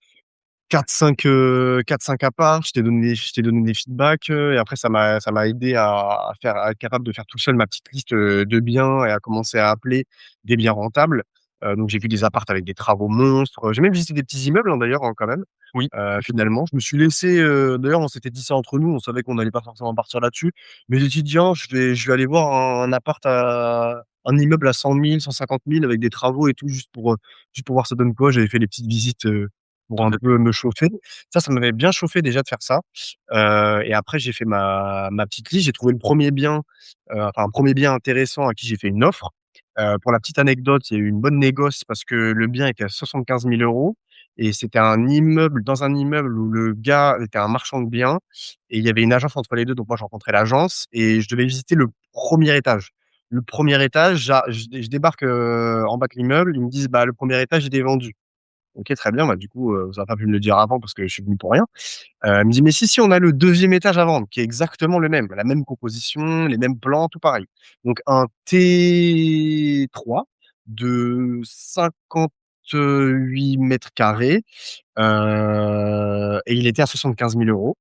4-5 apparts, je t'ai donné des feedbacks, et après ça m'a aidé à être capable de faire tout seul ma petite liste, de biens et à commencer à appeler des biens rentables. Donc j'ai vu des apparts avec des travaux monstres, j'ai même visité des petits immeubles, hein, d'ailleurs, hein, quand même. oui, Finalement, je me suis laissé, d'ailleurs, on s'était dit ça entre nous, on savait qu'on allait pas forcément partir là-dessus, mais j'ai dit: «Tiens, je vais aller voir un appart à un immeuble à 100 000, 150 000 avec des travaux et tout, juste pour voir ça donne quoi». J'avais fait les petites visites, pour tout un à fait. peu me chauffer. Ça m'avait bien chauffé déjà de faire ça. Et après j'ai fait ma petite liste. J'ai trouvé le premier bien, enfin un premier bien intéressant à qui j'ai fait une offre. Pour la petite anecdote, il y a eu une bonne négoce parce que le bien était à 75 000 € et c'était un immeuble dans un immeuble où le gars était un marchand de biens et il y avait une agence entre les 2. Donc moi, je rencontrais l'agence et je devais visiter le premier étage. Le premier étage, je débarque, en bas de l'immeuble, ils me disent: «Bah, le premier étage, il est vendu». OK, très bien, bah, du coup, vous avez pas pu me le dire avant parce que je suis venu pour rien. Elle me dit: «Mais si, si, on a le deuxième étage à vendre qui est exactement le même, la même composition, les mêmes plans, tout pareil». Donc un T3 de 58 m², et il était à 75 000 €.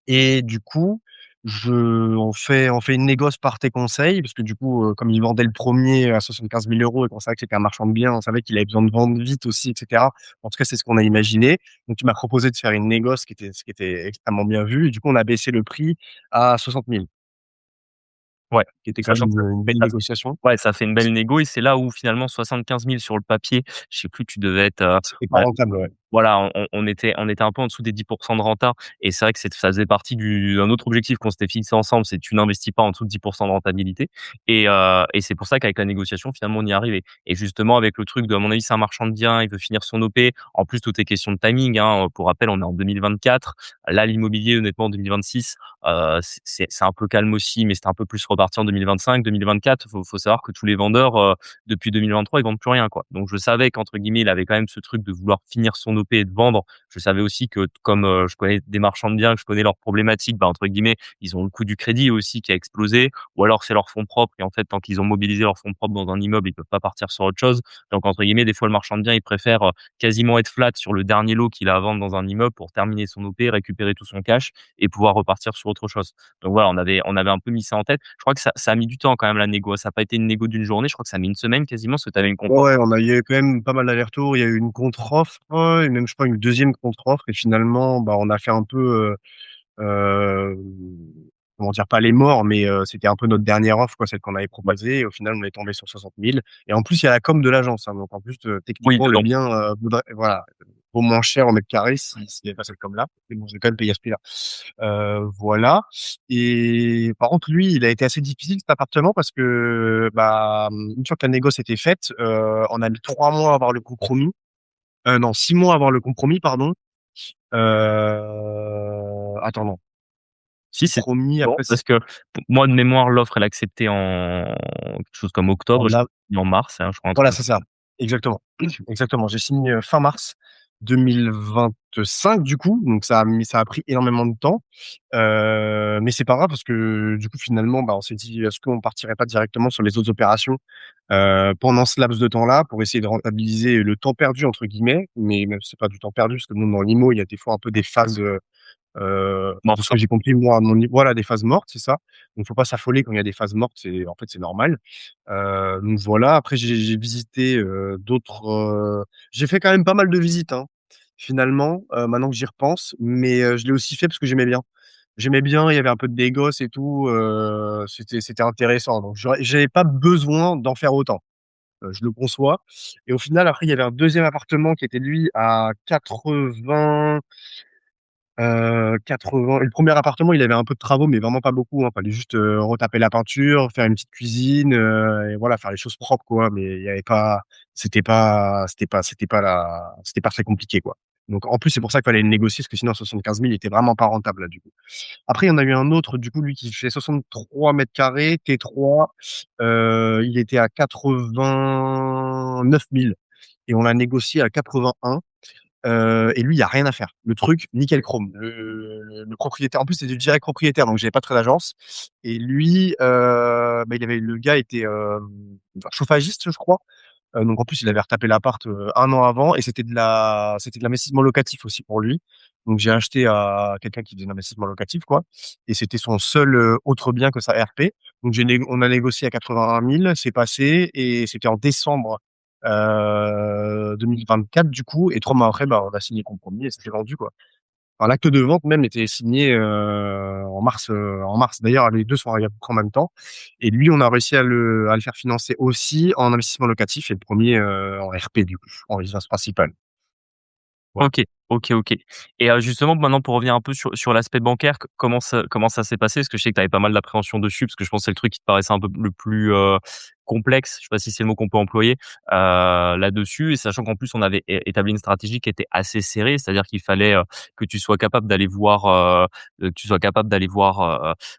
Et du coup, je on fait une négoce par tes conseils parce que du coup, comme il vendait le premier à 75 000 € et qu'on savait que c'était un marchand de biens, on savait qu'il avait besoin de vendre vite aussi et cetera. En tout cas, c'est ce qu'on a imaginé. Donc tu m'as proposé de faire une négoce qui était extrêmement bien vue et du coup, on a baissé le prix à 60 000, Ouais, qui était quand sachant même que une belle ça négociation. ouais, ça fait une belle négo et c'est là où finalement 75 000 sur le papier, je sais plus, tu devais être, C'était pas bah, rentable, ouais. voilà, on était un peu en dessous des 10 de renta et c'est vrai que ça faisait partie d'un autre objectif qu'on s'était fixé ensemble, c'est tu n'investis pas en dessous de 10 de rentabilité et c'est pour ça qu'avec la négociation, finalement, on y est arrivé et justement avec le truc de à mon avis, c'est un marchand de biens, il veut finir son OP. En plus, tout est question de timing, hein, pour rappel, on est en 2024. Là, l'immobilier, honnêtement, en 2026, c'est un peu calme aussi, mais c'est un peu plus reparti en 2025. 2024, faut savoir que tous les vendeurs, depuis 2023, ils vendent plus rien, quoi. Donc je savais qu'entre guillemets, il avait quand même ce truc de vouloir finir son développer et de vendre, je savais aussi que comme, je connais des marchands de biens, que je connais leurs problématiques, bah, entre guillemets, ils ont le coût du crédit aussi qui a explosé ou alors c'est leurs fonds propres et en fait, tant qu'ils ont mobilisé leurs fonds propres dans un immeuble, ils peuvent pas partir sur autre chose. Donc entre guillemets, des fois, le marchand de biens, il préfère, quasiment être flat sur le dernier lot qu'il a à vendre dans un immeuble pour terminer son OP, récupérer tout son cash et pouvoir repartir sur autre chose. Donc voilà, on avait un peu mis ça en tête. Je crois que ça a mis du temps quand même la négo. Ça a pas été une négo d'une journée, je crois que ça a mis une semaine quasiment parce que tu avais une Ouais, contre-offre. ouais, il y a eu quand même pas mal d'allers-retours. Il y a eu une contre-offre, et même, je crois, une deuxième contre-offre. Et finalement, bah, on a fait un peu, euh, comment dire, pas les morts, mais c'était un peu notre dernière offre, quoi, celle qu'on avait Ouais. proposée. Et au final, on est tombé sur 60 000. Et en plus, il y a la com de l'agence, hein. Donc, en plus, Oui, techniquement, le dedans. bien voilà, vaut moins cher au mètre carré s'il n'y avait pas cette com-là. Mais bon, j'ai quand même payé à ce prix-là. Voilà. Et par contre, lui, il a été assez difficile cet appartement parce que, bah, une fois que la négoce était faite, on a mis 3 mois à avoir le compromis. Non, 6 mois à avoir le compromis, pardon. Attends, non. Si, c'est Compromis, bon après, parce que p moi de mémoire, l'offre, elle est acceptée en quelque chose comme octobre, j'ai signé en mars, hein, je crois un truc voilà, comme c'est ça. ça. Exactement. Exactement. J'ai signé fin mars 2025 du coup, donc ça a pris énormément de temps. Mais c'est pas grave parce que du coup finalement, bah, on s'est dit: «Est-ce qu'on partirait pas directement sur les autres opérations, pendant ce laps de temps-là pour essayer de rentabiliser le temps perdu» entre guillemets, mais même si c'est pas du temps perdu parce que nous dans l'IMO, il y a des fois un peu des phases, enfin, de ce Morte. que j'ai compris moi à mon niveau, voilà, des phases mortes, c'est ça. Donc faut pas s'affoler quand il y a des phases mortes, c'est en fait, c'est normal. Donc voilà, après j'ai visité, d'autres, j'ai fait quand même pas mal de visites, hein, finalement, maintenant que j'y repense, mais je l'ai aussi fait parce que j'aimais bien. J'aimais bien, il y avait un peu de négoce et tout, c'était intéressant, donc j'avais pas besoin d'en faire autant. Je le conçois et au final, après, il y avait un deuxième appartement qui était lui à 80. 80 et le premier appartement, il avait un peu de travaux, mais vraiment pas beaucoup, hein. Fallait juste, retaper la peinture, faire une petite cuisine, et voilà, faire les choses propres, quoi. Mais il y avait pas c'était pas très compliqué, quoi. Donc en plus, c'est pour ça qu'il fallait le négocier, parce que sinon 75 000, il était vraiment pas rentable, là, du coup. Après, il y en a eu un autre, du coup, lui, qui fait 63 mètres carrés, T3, il était à 89 000 et on l'a négocié à 81. Et lui, il y a rien à faire. Le truc, nickel chrome. Le propriétaire, en plus, c'est du direct propriétaire, donc j'avais pas de frais d'agence. Et lui, bah, le gars était chauffagiste, je crois. Donc en plus, il avait retapé l'appart 1 an avant, et c'était de l'investissement locatif aussi pour lui. Donc j'ai acheté à quelqu'un qui faisait de l'investissement locatif, quoi. Et c'était son seul autre bien que sa RP. Donc on a négocié à 81 000, c'est passé, et c'était en décembre 2024 du coup. Et 3 mois après, bah, on a signé compromis et ça s'est vendu, quoi. Enfin, l'acte de vente même était signé en mars. En mars. D'ailleurs, les deux sont arrivés à peu près en même temps. Et lui, on a réussi à le faire financer aussi en investissement locatif et le premier en RP du coup, en résidence principale. Voilà. OK, OK, OK et justement maintenant pour revenir un peu sur l'aspect bancaire, comment ça s'est passé? Parce que je sais que tu avais pas mal d'appréhension dessus, parce que je pense que c'est le truc qui te paraissait un peu le plus, complexe, je sais pas si c'est le mot qu'on peut employer, là-dessus et sachant qu'en plus on avait établi une stratégie qui était assez serrée. C'est-à-dire qu'il fallait, que tu sois capable d'aller voir,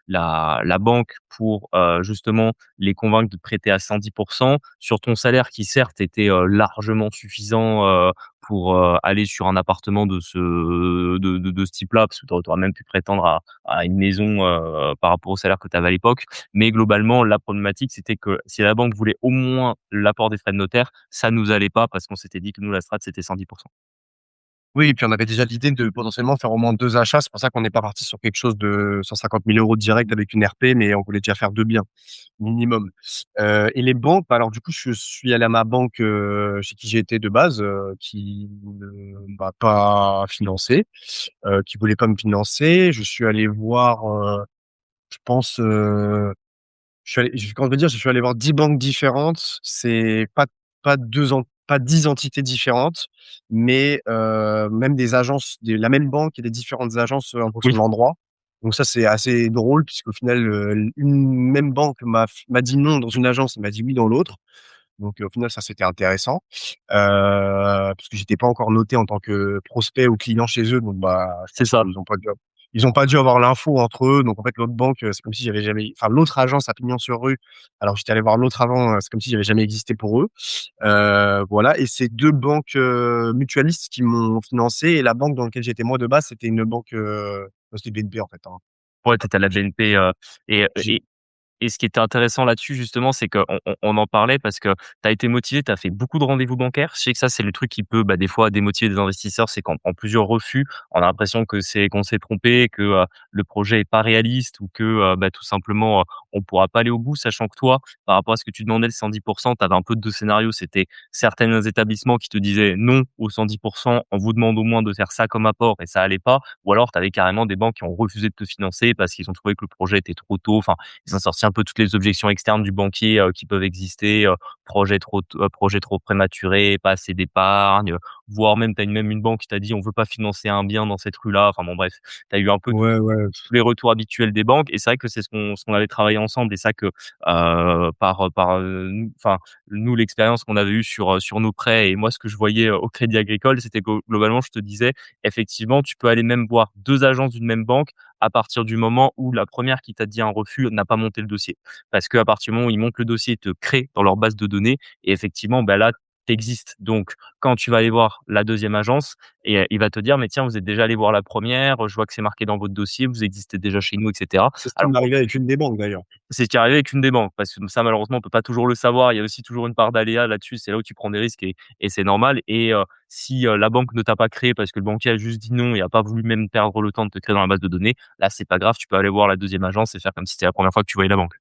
la banque pour, justement les convaincre de te prêter à 110 sur ton salaire qui certes était, largement suffisant, pour, aller sur un appartement de ce type-là, parce que tu aurais même pu prétendre à une maison, par rapport au salaire que tu avais à l'époque. Mais globalement, la problématique, c'était que si la banque voulait au moins l'apport des frais de notaire, ça nous allait pas parce qu'on s'était dit que nous, la strat, c'était 110. Oui, et puis on avait déjà l'idée de potentiellement faire au moins 2 achats. C'est pour ça qu'on n'est pas parti sur quelque chose de 150 000 € direct avec une RP, mais on voulait déjà faire 2 biens minimum. Et les banques, bah, alors du coup, je suis allé à ma banque, chez qui j'étais de base, qui ne m'a pas financé, qui voulait pas me financer. Je suis allé voir, je pense, quand je veux dire, je suis allé voir 10 banques différentes. C'est pas 10 entités différentes, mais même des agences, la même banque et des différentes agences, en fonction Oui, de l'endroit. Donc ça, c'est assez drôle puisqu'au final, une même banque m'a dit non dans une agence et m'a dit oui dans l'autre. Donc au final, ça, c'était intéressant, parce que j'étais pas encore noté en tant que prospect ou client chez eux. Donc bah, je c'est pense ça. qu'ils ont pas dû ils ont pas dû avoir l'info entre eux. Donc en fait, l'autre banque, c'est comme si j'avais jamais, enfin l'autre agence à Pignon-sur-Rue. Alors j'étais allé voir l'autre avant, c'est comme si j'avais jamais existé pour eux. Voilà. Et c'est deux banques mutualistes qui m'ont financé. Et la banque dans laquelle j'étais moi de base, c'était une banque, c'était BNP en fait. Hein. Ouais, tu étais à la BNP, et J'ai et ce qui était intéressant là-dessus justement, c'est qu'on en parlait parce que tu as été motivé, tu as fait beaucoup de rendez-vous bancaires. Je sais que ça, c'est le truc qui peut, bah, des fois démotiver des investisseurs, c'est qu'en plusieurs refus, on a l'impression qu'on s'est trompé, que, le projet est pas réaliste ou que, bah, tout simplement, on pourra pas aller au bout. Sachant que toi, par rapport à ce que tu demandais, le 110, tu avais un peu 2 scénarios. C'était certains établissements qui te disaient: «Non au 110, on vous demande au moins de faire ça comme apport» et ça allait pas. Ou alors tu avais carrément des banques qui ont refusé de te financer parce qu'ils ont trouvé que le projet était trop tôt. Enfin, ils ont sorti un peu toutes les objections externes du banquier, qui peuvent exister, projet trop prématuré, pas assez d'épargne, voire même tu as même une banque qui t'a dit: «On veut pas financer un bien dans cette rue-là». Enfin bon bref, tu as eu un peu Ouais, ouais. tous les retours habituels des banques et c'est vrai que c'est ce qu'on avait travaillé ensemble et ça que, nous enfin, nous l'expérience qu'on avait eue sur nos prêts et moi ce que je voyais, au Crédit Agricole, c'était que globalement je te disais, effectivement, tu peux aller même voir 2 agences d'une même banque à partir du moment où la première qui t'a dit un refus n'a pas monté le dossier. Parce qu'à partir du moment où ils montent le dossier, ils te créent dans leur base de données et effectivement, bah, là, tu existes. Donc quand tu vas aller voir la deuxième agence et il va te dire: «Mais tiens, vous êtes déjà allé voir la première, je vois que c'est marqué dans votre dossier, vous existez déjà chez nous» et cetera. C'est ce qui Alors m'est arrivé avec une des banques d'ailleurs. c'est ce qui est arrivé avec une des banques, parce que ça malheureusement on peut pas toujours le savoir. Il y a aussi toujours une part d'aléa là-dessus, c'est là où tu prends des risques et c'est normal et si, la banque ne t'a pas créé parce que le banquier a juste dit non et a pas voulu même perdre le temps de te créer dans la base de données, là c'est pas grave, tu peux aller voir la deuxième agence et faire comme si c'était la première fois que tu voyais la banque.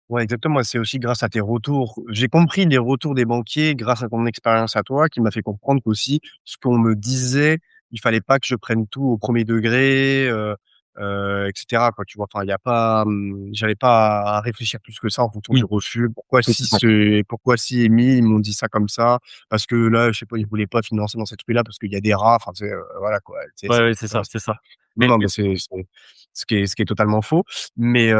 Ouais, exactement. C'est aussi grâce à tes retours. J'ai compris les retours des banquiers grâce à ton expérience à toi, qui m'a fait comprendre qu'aussi, ce qu'on me disait, il fallait pas que je prenne tout au premier degré, et cetera, quoi, tu vois? Enfin, il y a pas, j'avais pas à réfléchir plus que ça en fonction du Oui, refus. complètement. Pourquoi si et mi, ils m'ont dit ça comme ça? Parce que là, je sais pas, ils voulaient pas financer dans cette rue-là parce qu'il y a des rats, enfin, tu sais, voilà, quoi. Tu sais, Ouais, c'est ouais, c'est c'est pas ça, c'est ça. non, non, Mais mais c'est ce qui est totalement faux. Mais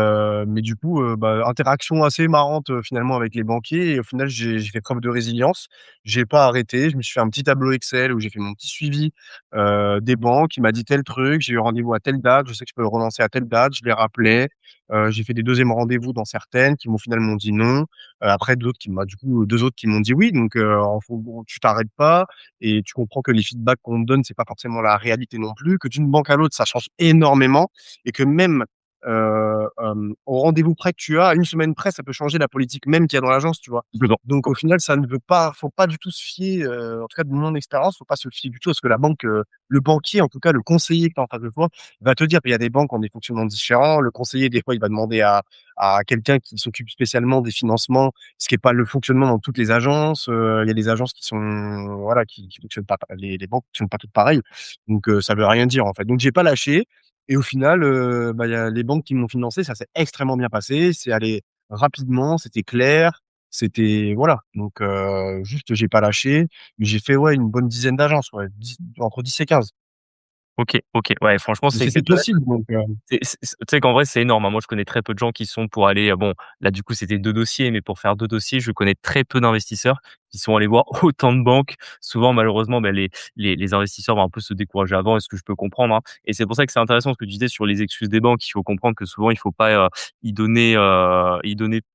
du coup, bah, interaction assez marrante, finalement avec les banquiers et au final, j'ai fait preuve de résilience. J'ai pas arrêté, je me suis fait un petit tableau Excel où j'ai fait mon petit suivi, des banques. Il m'a dit tel truc, j'ai eu rendez-vous à telle date, je sais que je peux le relancer à telle date, je les rappelais. J'ai fait des 2e rendez-vous dans certaines qui m'ont finalement dit non. Après d'autres qui m'a du coup, 2 autres qui m'ont dit oui. Donc en faut bon, tu t'arrêtes pas et tu comprends que les feedbacks qu'on te donne, c'est pas forcément la réalité non plus, que d'une banque à l'autre, ça change énormément et que même, au rendez-vous près que tu as, à une semaine près, ça peut changer la politique même qu'il y a dans l'agence, tu vois? complètement. Donc au final, ça ne veut pas faut pas du tout se fier, en tout cas de mon expérience, faut pas se fier du tout à ce que la banque, le banquier, en tout cas le conseiller que tu as en face de toi, va te dire. Il y a des banques qui ont des fonctionnements différents. Le conseiller, des fois, il va demander à quelqu'un qui s'occupe spécialement des financements, ce qui est pas le fonctionnement dans toutes les agences. Il y a des agences qui sont, voilà, qui fonctionnent pas, les banques fonctionnent pas toutes pareilles. Donc ça veut rien dire, en fait. Donc j'ai pas lâché et au final, bah, il y a les banques qui m'ont financé, ça s'est extrêmement bien passé. C'est allé rapidement, c'était clair, c'était voilà. Donc juste j'ai pas lâché, mais j'ai fait, ouais, une bonne dizaine d'agences, ouais, 10 entre 10 et 15. OK, OK. Ouais, franchement, Mais c'est c'était exceptionnel. possible donc Tu sais qu'en vrai, c'est énorme, hein. Moi, je connais très peu de gens qui sont pour aller, bon, là, du coup, c'était 2 dossiers, mais pour faire 2 dossiers, je connais très peu d'investisseurs qui sont allés voir autant de banques. Souvent, malheureusement, bah, les investisseurs vont un peu se décourager avant et ce que je peux comprendre, hein et c'est pour ça que c'est intéressant ce que tu disais sur les excuses des banques. Il faut comprendre que souvent, il faut pas, y donner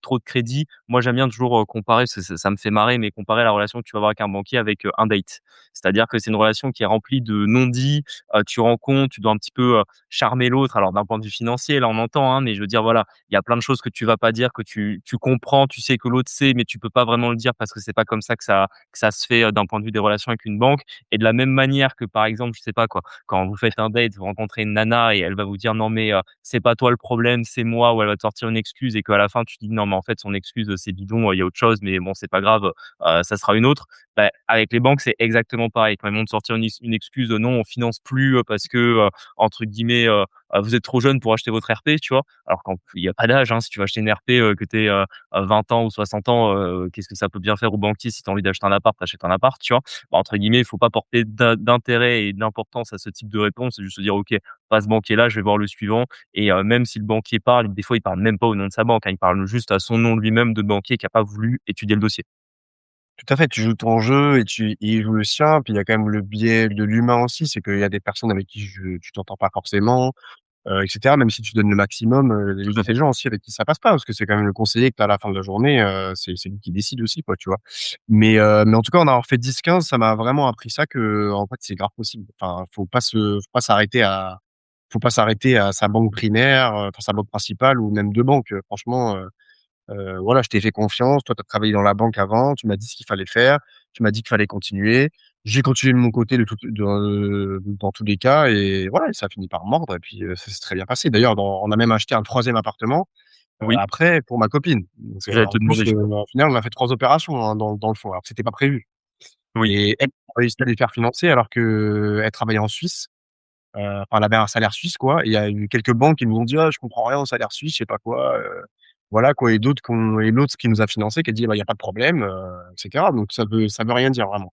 trop de crédit. Moi, j'aime bien toujours, comparer, ça me fait marrer, mais comparer la relation que tu vas avoir avec un banquier avec, un date. C'est-à-dire que c'est une relation qui est remplie de non-dits, tu rencontres, tu dois un petit peu, charmer l'autre. Alors d'un point de vue financier, là, on entend, hein, mais je veux dire, voilà, il y a plein de choses que tu vas pas dire, que tu comprends, tu sais que l'autre sait, mais tu peux pas vraiment le dire parce que c'est pas comme ça que ça se fait, d'un point de vue des relations avec une banque et de la même manière que, par exemple, je sais pas quoi, quand vous faites un date, vous rencontrez une nana et elle va vous dire: «Non mais, c'est pas toi le problème, c'est moi» ou elle va te sortir une excuse et qu'à la fin tu dis: «Non mais en fait son excuse, c'est bidon, il y a autre chose, mais bon c'est pas grave, ça sera une autre». Bah, avec les banques, c'est exactement pareil. Quand ils vont te sortir une excuse, «Non, on finance plus, parce que, entre guillemets, vous êtes trop jeune pour acheter votre RP, tu vois? Alors qu'il y a pas d'âge, hein, si tu veux acheter une RP, que tu aies, 20 ans ou 60 ans, qu'est-ce que ça peut bien faire au banquier si tu as envie d'acheter un appart, tu achètes un appart, tu vois? Bah, entre guillemets, il faut pas porter d'intérêt et d'importance à ce type de réponse. C'est juste se dire: «OK, pas ce banquier-là, je vais voir le suivant» et même si le banquier parle, des fois, il parle même pas au nom de sa banque, hein, il parle juste à son nom lui-même de banquier qui a pas voulu étudier le dossier. Tout à fait, tu joues ton jeu et il joue le sien. Puis il y a quand même le biais de l'humain aussi, c'est qu'il y a des personnes avec qui tu t'entends pas forcément, et cetera. Même si tu donnes le maximum, Tout il y à a des fait. gens aussi avec qui ça passe pas, parce que c'est quand même le conseiller que tu as à la fin de la journée, c'est lui qui décide aussi quoi, tu vois? Mais en tout cas, en avoir fait 10-15, ça m'a vraiment appris ça qu'en fait, c'est grave possible. Enfin, faut pas s'arrêter à sa banque primaire, enfin sa banque principale ou même 2 banques, franchement, voilà, je t'ai fait confiance. Toi, tu as travaillé dans la banque avant, tu m'as dit ce qu'il fallait faire, tu m'as dit qu'il fallait continuer. J'ai continué de mon côté dans tous les cas et voilà, et ça a fini par mordre et puis, ça s'est très bien passé. D'ailleurs, on a même acheté un troisième appartement, Oui, après pour ma copine. Donc, ce que j'allais te en plus, demander justement. au final, on a fait 3 opérations, hein, dans le fond, alors que c'était pas prévu Oui, et elle a réussi à les faire financer alors qu'elle travaillait en Suisse. Enfin, elle avait un salaire suisse, quoi. Et il y a eu quelques banques qui nous ont dit: «Ah, je comprends rien au salaire suisse, je sais pas quoi», voilà, quoi. Et l'autre qui nous a financé qui a dit: «Bah, il y a pas de problème», et cetera. Donc ça veut rien dire vraiment.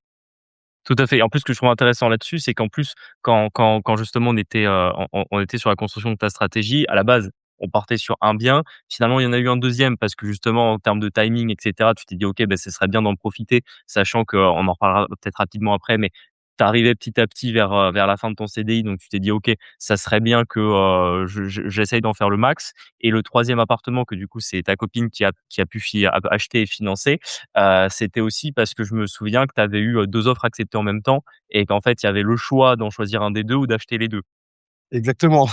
tout à fait. Et en plus, ce que je trouve intéressant là-dessus, c'est qu'en plus, quand justement on était, on était sur la construction de ta stratégie, à la base, on partait sur un bien. Finalement, il y en a eu un deuxième parce que justement, en termes de timing et cetera, tu t'es dit: «OK, ben ce serait bien d'en profiter», sachant qu'on en reparlera peut-être rapidement après, mais tu arrivais petit à petit vers la fin de ton CDI, donc tu t'es dit: «OK, ça serait bien que, j'essaye d'en faire le max». Et le troisième appartement que du coup, c'est ta copine qui a pu acheter et financer, c'était aussi parce que je me souviens que tu avais eu, 2 offres acceptées en même temps et qu'en fait, il y avait le choix d'en choisir un des 2 ou d'acheter les 2. Exactement,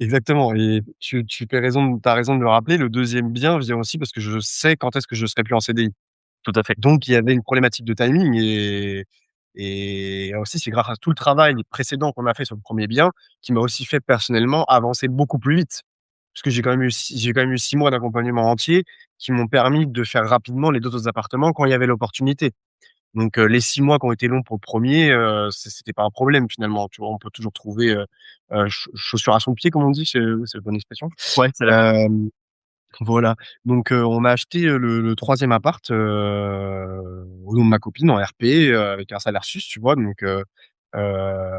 exactement et tu as raison de le rappeler. Le deuxième bien vient aussi parce que je sais quand est-ce que je serai plus en CDI. Tout à fait. Donc il y avait une problématique de timing et aussi c'est grâce à tout le travail précédent qu'on a fait sur le premier bien qui m'a aussi fait personnellement avancer beaucoup plus vite. Parce que j'ai quand même eu 6 mois d'accompagnement entier qui m'ont permis de faire rapidement les 2 autres appartements quand il y avait l'opportunité. Donc les 6 mois qui ont été longs pour le premier, c'était pas un problème finalement, tu vois? On peut toujours trouver, chaussure à son pied comme on dit, c'est la bonne expression. Ouais, c'est la bonne. Hem voilà, donc on a acheté, le 3e appart, au nom de ma copine en RP, avec un salaire suisse, tu vois? Donc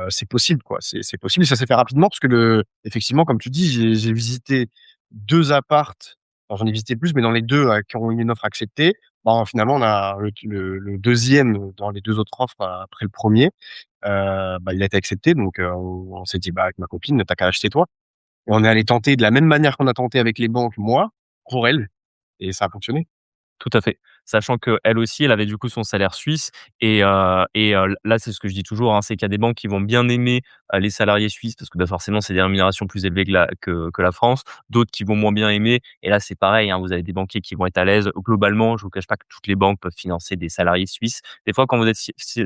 c'est possible quoi, c'est possible et ça s'est fait rapidement parce que effectivement comme tu dis, j'ai visité 2 apparts, alors j'en ai visité plus, mais dans les 2 qui ont eu une offre acceptée, ben, finalement on a le 2e dans les 2 autres offres après le 1er, bah, il a été accepté donc on s'est dit: «Bah, avec ma copine, tu as qu'à acheter toi». Et on est allé tenter de la même manière qu'on a tenté avec les banques, moi, pour elle et ça a fonctionné. Tout à fait. Sachant qu'elle aussi, elle avait du coup son salaire suisse et là, c'est ce que je dis toujours, hein, c'est qu'il y a des banques qui vont bien aimer, les salariés suisses parce que, bah, forcément, c'est des rémunérations plus élevées que la France. D'autres qui vont moins bien aimer et là, c'est pareil, hein, vous avez des banquiers qui vont être à l'aise. Globalement, je vous cache pas que toutes les banques peuvent financer des salariés suisses. Des fois, quand vous êtes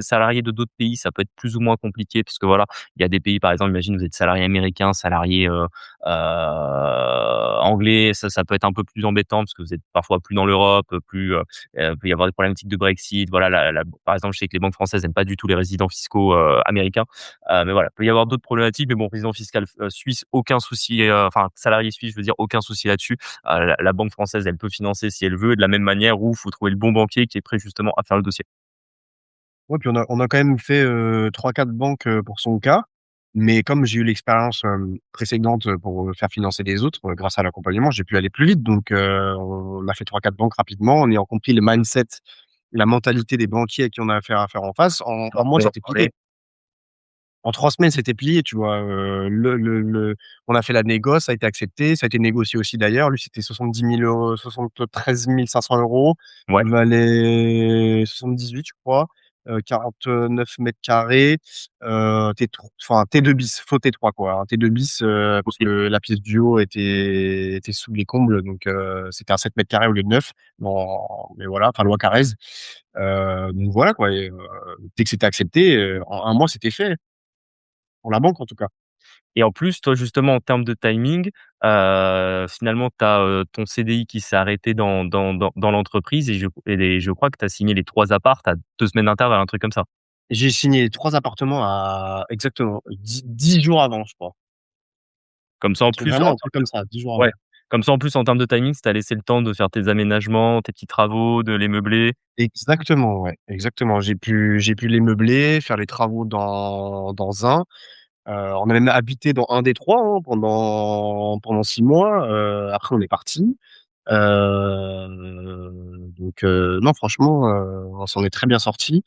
salarié de d'autres pays, ça peut être plus ou moins compliqué parce que voilà, il y a des pays, par exemple, imagine vous êtes salarié américain, salarié, anglais, ça peut être un peu plus embêtant parce que vous êtes parfois plus dans l'Europe, plus, peut y avoir des problématiques de Brexit. Voilà, par exemple, je sais que les banques françaises n'aiment pas du tout les résidents fiscaux, américains. Mais voilà, peut y avoir d'autres problématiques, mais bon, résident fiscal, suisse, aucun souci, enfin salarié suisse, je veux dire, aucun souci là-dessus. La banque française, elle peut financer si elle veut et de la même manière où il faut trouver le bon banquier qui est prêt justement à faire le dossier. Ouais, puis on a quand même fait, 3-4 banques, pour son cas, mais comme j'ai eu l'expérience, précédente, pour, faire financer les autres, grâce à l'accompagnement, j'ai pu aller plus vite donc on a fait 3-4 banques rapidement en ayant compris le mindset, la mentalité des banquiers à qui on a affaire à faire en face. En Ça, 1 on mois, va en c'était parler. plié. En 3 semaines, c'était plié, tu vois? On a fait la négo, ça a été accepté, ça a été négocié aussi d'ailleurs. Lui, c'était 70 000 €, 73 500 €. Ouais, Il valait 78, je crois, 49 m², T2 bis, faux T3 quoi, un T2 bis, parce OK. que la pièce du haut était sous les combles, donc c'était un 7 m² au lieu de 9. Bon, mais voilà, enfin loi Carrez. Donc voilà quoi et dès que c'était accepté, en 1 mois, c'était fait. Pour la banque, en tout cas. Et en plus, toi, justement, en termes de timing, finalement, tu as, ton CDI qui s'est arrêté dans l'entreprise et je crois que tu as signé les 3 apparts à 2 semaines d'intervalle, un truc comme ça? J'ai signé 3 appartements à exactement 10 jours avant, je crois. Comme ça, Un en truc plus, vraiment un truc comme ça, 10 jours ouais, avant. comme ça, en plus, en termes de timing, ça t'a laissé le temps de faire tes aménagements, tes petits travaux, de les meubler. Exactement, ouais, exactement. J'ai pu les meubler, faire les travaux dans un. On a même habité dans un des 3 hein, pendant 6 mois, après on est partis. Non franchement, on s'en est très bien sortis.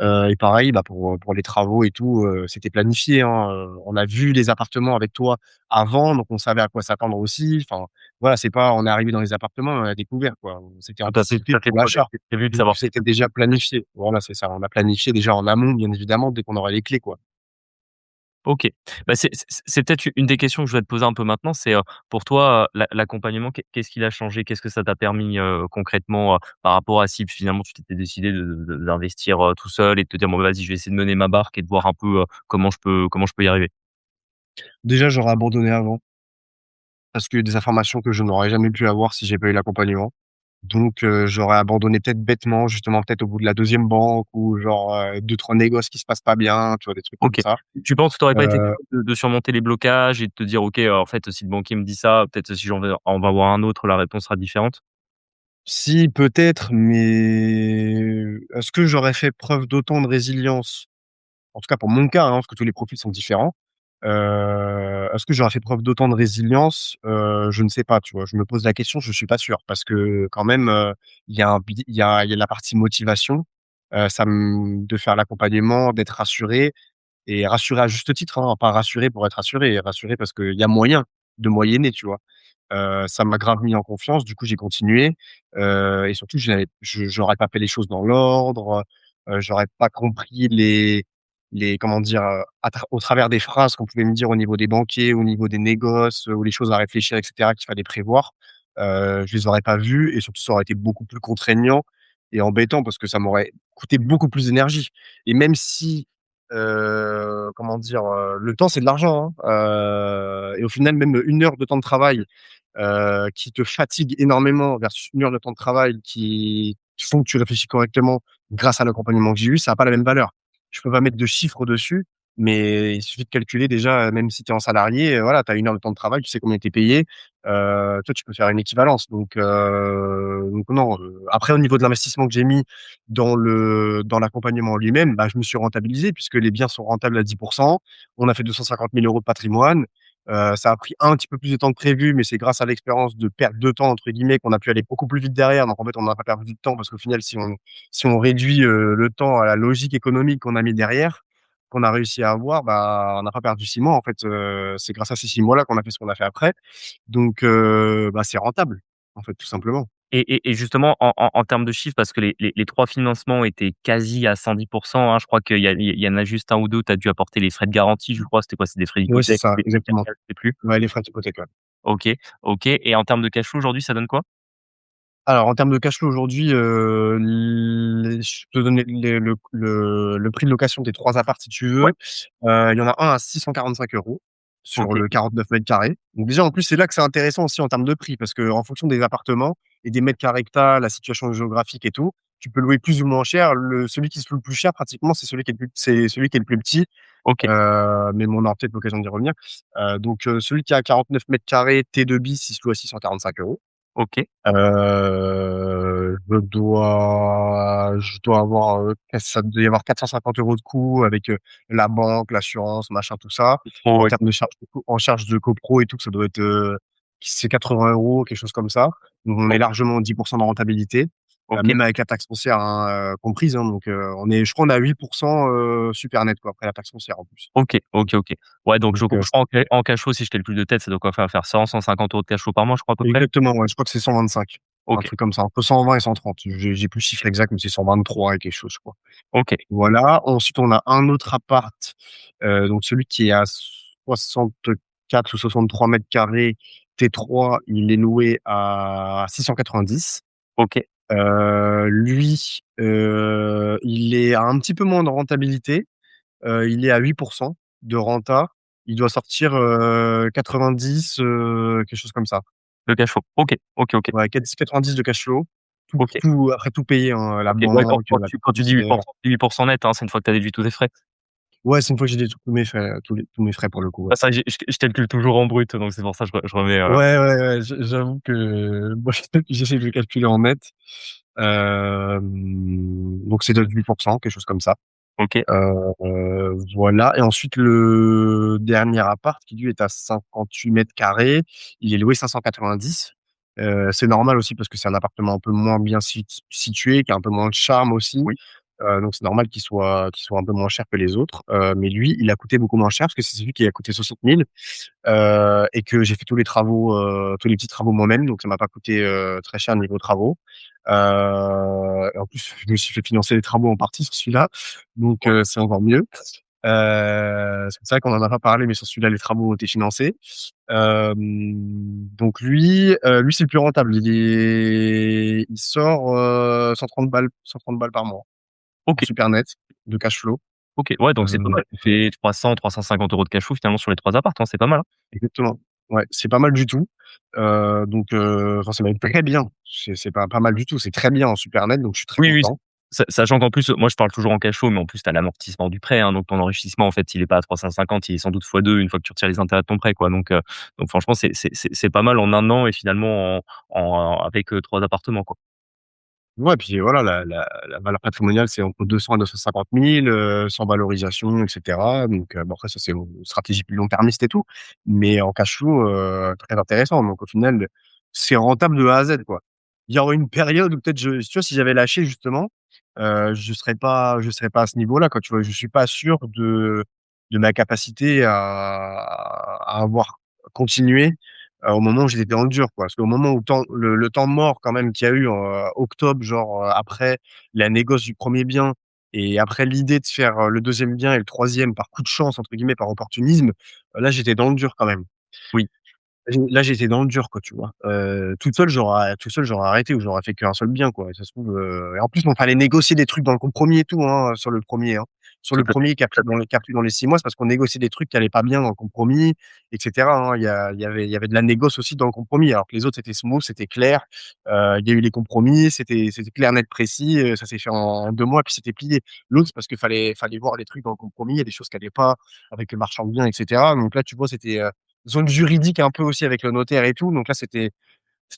Et pareil, bah, pour les travaux et tout, c'était planifié, hein, on a vu les appartements avec toi avant, donc on savait à quoi s'attendre aussi. Enfin, voilà, c'est pas on est arrivé dans les appartements et on a découvert, quoi. C'était Tout anticipé à fait pour l'achat, prévu de donc savoir. c'était déjà planifié. Voilà, c'est ça. On a planifié déjà en amont, bien évidemment, dès qu'on aurait les clés, quoi. OK. Bah, c'est peut-être une des questions que je vais te poser un peu maintenant, c'est, pour toi, l'accompagnement, qu'est-ce qu'il a changé? Qu'est-ce que ça t'a permis, concrètement, par rapport à si finalement tu t'étais décidé d'investir, tout seul et de te dire: «Bon, bah, vas-y, je vais essayer de mener ma barque et de voir un peu, comment je peux y arriver»? Déjà, j'aurais abandonné avant, parce que des informations que je n'aurais jamais pu avoir si j'ai pas eu l'accompagnement. Donc j'aurais abandonné peut-être bêtement, justement, peut-être au bout de la deuxième banque ou genre, 2-3 négoces qui se passent pas bien, tu vois? Des trucs comme OK. ça. Tu penses que tu aurais pas été Heu, capable de surmonter les blocages et de te dire: «OK, en fait, si le banquier me dit ça, peut-être si on va voir un autre, la réponse sera différente»? Si peut-être, mais est-ce que j'aurais fait preuve d'autant de résilience? En tout cas pour mon cas, hein, parce que tous les profils sont différents. Est-ce que j'aurais fait preuve d'autant de résilience? Je ne sais pas, tu vois? Je me pose la question, je suis pas sûr parce que quand même, il y a un bi il y a la partie motivation, ça me de faire l'accompagnement, d'être rassuré. Et rassuré à juste titre, hein, pas rassuré pour être rassuré, rassuré parce qu'il y a moyen de moyenner, tu vois? Ça m'a grave mis en confiance, du coup j'ai continué, et surtout j'aurais pas fait les choses dans l'ordre, j'aurais pas compris les comment dire? Au travers des phrases qu'on pouvait me dire au niveau des banquiers, au niveau des négoces, ou les choses à réfléchir et cetera qu'il fallait prévoir. Je les aurais pas vues et surtout ça aurait été beaucoup plus contraignant et embêtant parce que ça m'aurait coûté beaucoup plus d'énergie et même si comment dire? Le temps, c'est de l'argent, hein, et au final, même 1 heure de temps de travail, qui te fatigue énormément versus 1 heure de temps de travail qui font que tu réfléchis correctement grâce à l'accompagnement que j'ai eu, ça a pas la même valeur. Je peux pas mettre de chiffres dessus, mais il suffit de calculer déjà, même si tu es en salarié, voilà, tu as 1 heure de temps de travail, tu sais combien tu es payé. Toi, tu peux faire une équivalence donc non, après au niveau de l'investissement que j'ai mis dans l'accompagnement en lui-même, bah, je me suis rentabilisé puisque les biens sont rentables à 10. On a fait 250 000 € de patrimoine. Ça a pris un petit peu plus de temps que prévu, mais c'est grâce à l'expérience de «perte de temps» entre guillemets qu'on a pu aller beaucoup plus vite derrière. Donc en fait, on n'a pas perdu de temps parce qu'au final, si on réduit, le temps à la logique économique qu'on a mis derrière, qu'on a réussi à avoir, bah, on n'a pas perdu 6 mois en fait, c'est grâce à ces 6 mois-là qu'on a fait ce qu'on a fait après. Donc bah, c'est rentable, en fait, tout simplement. Et justement, en termes de chiffres, parce que les 3 financements étaient quasi à 110, hein, je crois qu'il y en a juste un ou 2, tu as dû apporter les frais de garantie, je crois. C'était quoi? C'est des frais Ouais, c'est d'hypothèque, ça, des exactement. je sais plus. Ouais, les frais d'hypothèque, ouais. OK, OK, et en termes de cash flow aujourd'hui, ça donne quoi? Alors en termes de cash flow aujourd'hui, les je te donne le prix de location des 3 apparts si tu Ouais. veux. Il y en a un à 645 € sur OK, le 49 mètres carrés. Donc déjà en plus c'est là que c'est intéressant aussi en termes de prix parce qu'en fonction des appartements et des mètres carrés que tu as, la situation géographique et tout, tu peux louer plus ou moins cher. Celui qui se loue le plus cher pratiquement, c'est celui qui est le plus petit, OK, mais on aura peut-être l'occasion d'y revenir. Celui qui est à 49 mètres carrés T2 bis, il se loue à 645 €. OK. Je dois avoir, ça doit y avoir 450 € de coûts avec, la banque, l'assurance, machin, tout ça. En Ouais. termes de charges de copro et tout, ça doit être, c'est 80 €, quelque chose comme ça. Donc on est OK, largement 10 de rentabilité, OK. même avec la taxe foncière, hein, comprise, hein, donc je crois on est à 8 super net, quoi, après la taxe foncière en plus. OK, OK, OK. Ouais, donc Donc je crois en cash flow, si je calcule de tête, ça doit quoi faire 100-150 € de cash flow par mois, je crois à peu près? exactement, ouais, je crois que c'est 125, un OK, truc comme ça, entre 120 et 130. J'ai plus le chiffre exact, mais c'est 123 et quelque chose, je crois. OK, Voilà, ensuite on a un autre appart, donc celui qui est à 64 ou 63 carrés T3, il est loué à 690. OK. Lui, il est à un petit peu moins de rentabilité, il est à 8 de renta. Il doit sortir, 90, quelque chose comme ça. Le cash flow. OK, OK, OK, Ouais, 90 de cash flow, OK, tout après tout payé, hein, la OK. Ouais, banque, la quand carte tu dis 8 bancaire. 8 net, hein, c'est une fois que tu as déduit tous tes frais? Ouais, c'est une fois que j'ai déduit tous mes frais, tous mes frais pour le coup, ouais. Ah ça, je calcule toujours en brut, donc c'est pour ça que je remets, Ouais, ouais, ouais, j'avoue que moi, j'essaie de calculer en net. Donc c'est de 8 quelque chose comme ça. OK, Voilà et ensuite le dernier appart qui lui est à 58 carrés, il est loué 590. C'est normal aussi parce que c'est un appartement un peu moins bien situé, qui a un peu moins de charme aussi. Oui. Donc c'est normal qu'il soit un peu moins cher que les autres. Mais lui, il a coûté beaucoup moins cher parce que c'est celui qui a coûté 60 000, et que j'ai fait tous les travaux, tous les petits travaux moi-même, donc ça m'a pas coûté, très cher niveau travaux. Et en plus, je me suis fait financer les travaux en partie sur celui-là, donc OK. c'est encore mieux. C'est vrai qu'on en a pas parlé, mais sur celui-là, les travaux ont été financés. Donc lui, c'est le plus rentable. Il sort, 130 balles, 130 balles par mois en OK. super net de cash flow. OK. Ouais, donc c'est pas Heu, mal. Tu fais 300-350 € de cash flow finalement sur les 3 apparts, hein, c'est pas mal, hein? Exactement. Ouais, c'est pas mal du tout. Enfin, c'est même très bien. C'est pas mal du tout, c'est très bien en super net, donc je suis très Oui, oui, content. sachant qu'en plus, moi je parle toujours en cash flow, mais en plus tu as l'amortissement du prêt, hein, donc ton enrichissement en fait, il est pas à 350, il est sans doute fois 2 une fois que tu retires les intérêts de ton prêt, quoi, donc franchement c'est pas mal en 1 an et finalement avec, 3 appartements, quoi. Ouais, puis voilà, la valeur patrimoniale, c'est entre 200 et 250 000, sans valorisation, et cetera. Donc, bon, après, ça, c'est une stratégie plus long-termiste et tout. Mais en cash flow, très intéressant. Donc, au final, c'est rentable de A à Z, quoi. Il y aurait une période où peut-être tu vois, si j'avais lâché justement, je serais pas à ce niveau-là, quoi, tu vois? Je suis pas sûr de ma capacité à avoir continué, au moment où j'étais dans le dur, quoi. Parce qu'au moment où le temps mort quand même qu'il y a eu en, octobre, genre, après la négoce du premier bien et après l'idée de faire, le deuxième bien et le troisième par «coup de chance» entre guillemets, par opportunisme, là j'étais dans le dur quand même. Oui. Là, j'étais dans le dur, quoi, tu vois? Tout seul, j'aurais arrêté ou j'aurais fait qu'un seul bien, quoi et ça se trouve, et en plus, il fallait négocier des trucs dans le compromis et tout, hein, sur le premier, hein. Sur Tout le à fait, premier tout à fait. qui a pris dans les 6 mois, c'est parce qu'on négociait des trucs qui allaient pas bien dans le compromis et cetera, hein. Il y avait de la négoce aussi dans le compromis, alors que les autres, c'était smooth, c'était clair. Il y a eu les compromis, c'était clair, net, précis, ça s'est fait en 2 mois puis c'était plié. L'autre, c'est parce qu'il fallait voir les trucs dans le compromis, il y a des choses qui allaient pas avec le marchand de biens et cetera, donc là, tu vois, c'était, zone juridique un peu aussi avec le notaire et tout, donc là, c'était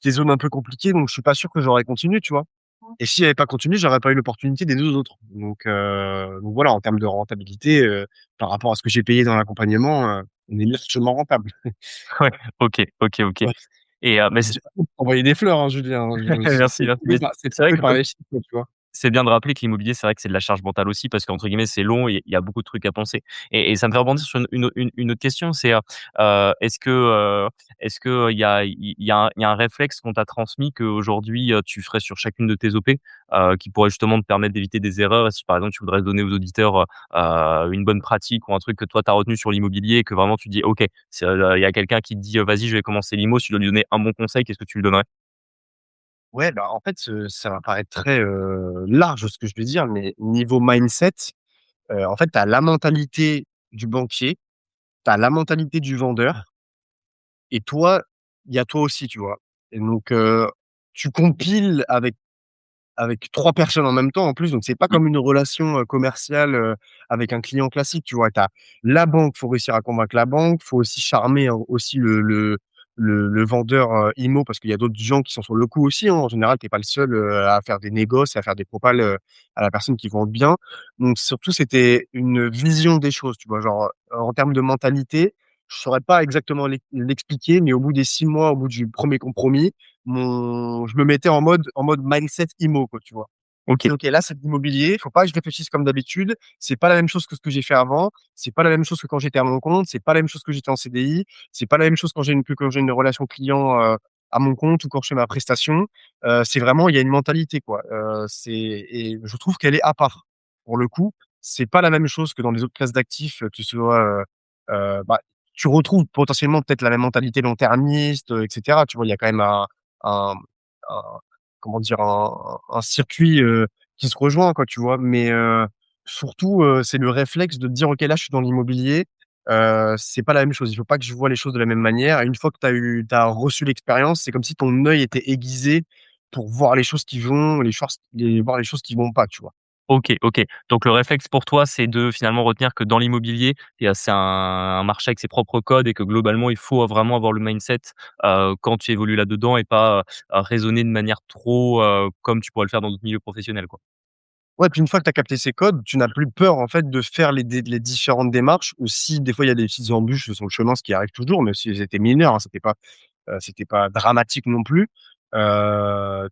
zone un peu compliquée, donc je suis pas sûr que j'aurais continué, tu vois? Et si j'avais pas continué, j'aurais pas eu l'opportunité des 2 autres. Donc voilà, en termes de rentabilité, par rapport à ce que j'ai payé dans l'accompagnement, on est largement rentable. Ouais, OK, OK, OK Ouais, et mais j'ai pas envoyé des fleurs, hein, Julien, hein, je merci, merci, mais c'est c'est vrai prouvé que par les chiffres, tu vois? c'est bien de rappeler que l'immobilier, c'est vrai que c'est de la charge mentale aussi parce qu'entre guillemets, c'est long et il y a beaucoup de trucs à penser et ça me fait rebondir sur une autre question, c'est, est-ce que, il y a un réflexe qu'on t'a transmis qu'aujourd'hui, tu ferais sur chacune de tes OP, qui pourrait justement te permettre d'éviter des erreurs? Et si par exemple, tu voudrais donner aux auditeurs, une bonne pratique ou un truc que toi tu as retenu sur l'immobilier et que vraiment tu dis: «OK, il y a quelqu'un qui te dit: "Vas-y, je vais commencer l'IMO", si tu dois lui donner un bon conseil, qu'est-ce que tu lui donnerais?» Ouais, bah, en fait, ça va paraître très, large ce que je vais dire, mais niveau mindset, en fait, tu as la mentalité du banquier, tu as la mentalité du vendeur et toi, il y a toi aussi, tu vois? Et donc, tu compiles avec 3 personnes en même temps en plus, donc c'est pas Oui, comme une relation, commerciale, avec un client classique, tu vois? Tu as la banque, faut réussir à convaincre la banque, faut aussi charmer, aussi le vendeur, IMO parce qu'il y a d'autres gens qui sont sur le coup aussi, hein. En général, tu es pas le seul, à faire des négoces et à faire des propals, à la personne qui vend bien. Donc surtout, c'était une vision des choses, tu vois? Genre, en termes de mentalité, je saurais pas exactement l'expliquer, mais au bout des 6 mois, au bout du premier compromis, je me mettais en mode mindset IMO, quoi, tu vois? OK, C'est OK, là, c'est de l'immobilier, faut pas que je réfléchisse comme d'habitude. C'est pas la même chose que ce que j'ai fait avant. C'est pas la même chose que quand j'étais à mon compte. C'est pas la même chose que j'étais en CDI. C'est pas la même chose quand j'ai une relation client, à mon compte ou quand je fais ma prestation. C'est vraiment, il y a une mentalité, quoi. Et je trouve qu'elle est à part. Pour le coup, c'est pas la même chose que dans les autres classes d'actifs, que tu sois, bah, tu retrouves potentiellement peut-être la même mentalité long-termiste, et cetera. Tu vois? Il y a quand même un un comment dire? Un circuit, qui se rejoint, quoi, tu vois? Mais, surtout, c'est le réflexe de te dire: «OK, là, je suis dans l'immobilier, c'est pas la même chose. Il faut pas que je vois les choses de la même manière» et une fois que tu as reçu l'expérience, c'est comme si ton œil était aiguisé pour voir les choses qui vont, voir les choses qui vont pas, tu vois? OK, OK. Donc le réflexe pour toi, c'est de finalement retenir que dans l'immobilier, c'est un marché avec ses propres codes et que globalement, il faut vraiment avoir le mindset, quand tu évolues là-dedans et pas, raisonner de manière trop, comme tu pourrais le faire dans d'autres milieux professionnels, quoi. Ouais, puis une fois que tu as capté ces codes, tu n'as plus peur, en fait, de faire les différentes démarches ou si des fois il y a des petites embûches sur le chemin, ce qui arrive toujours, même si elles étaient mineures, hein, c'était pas dramatique non plus. Dans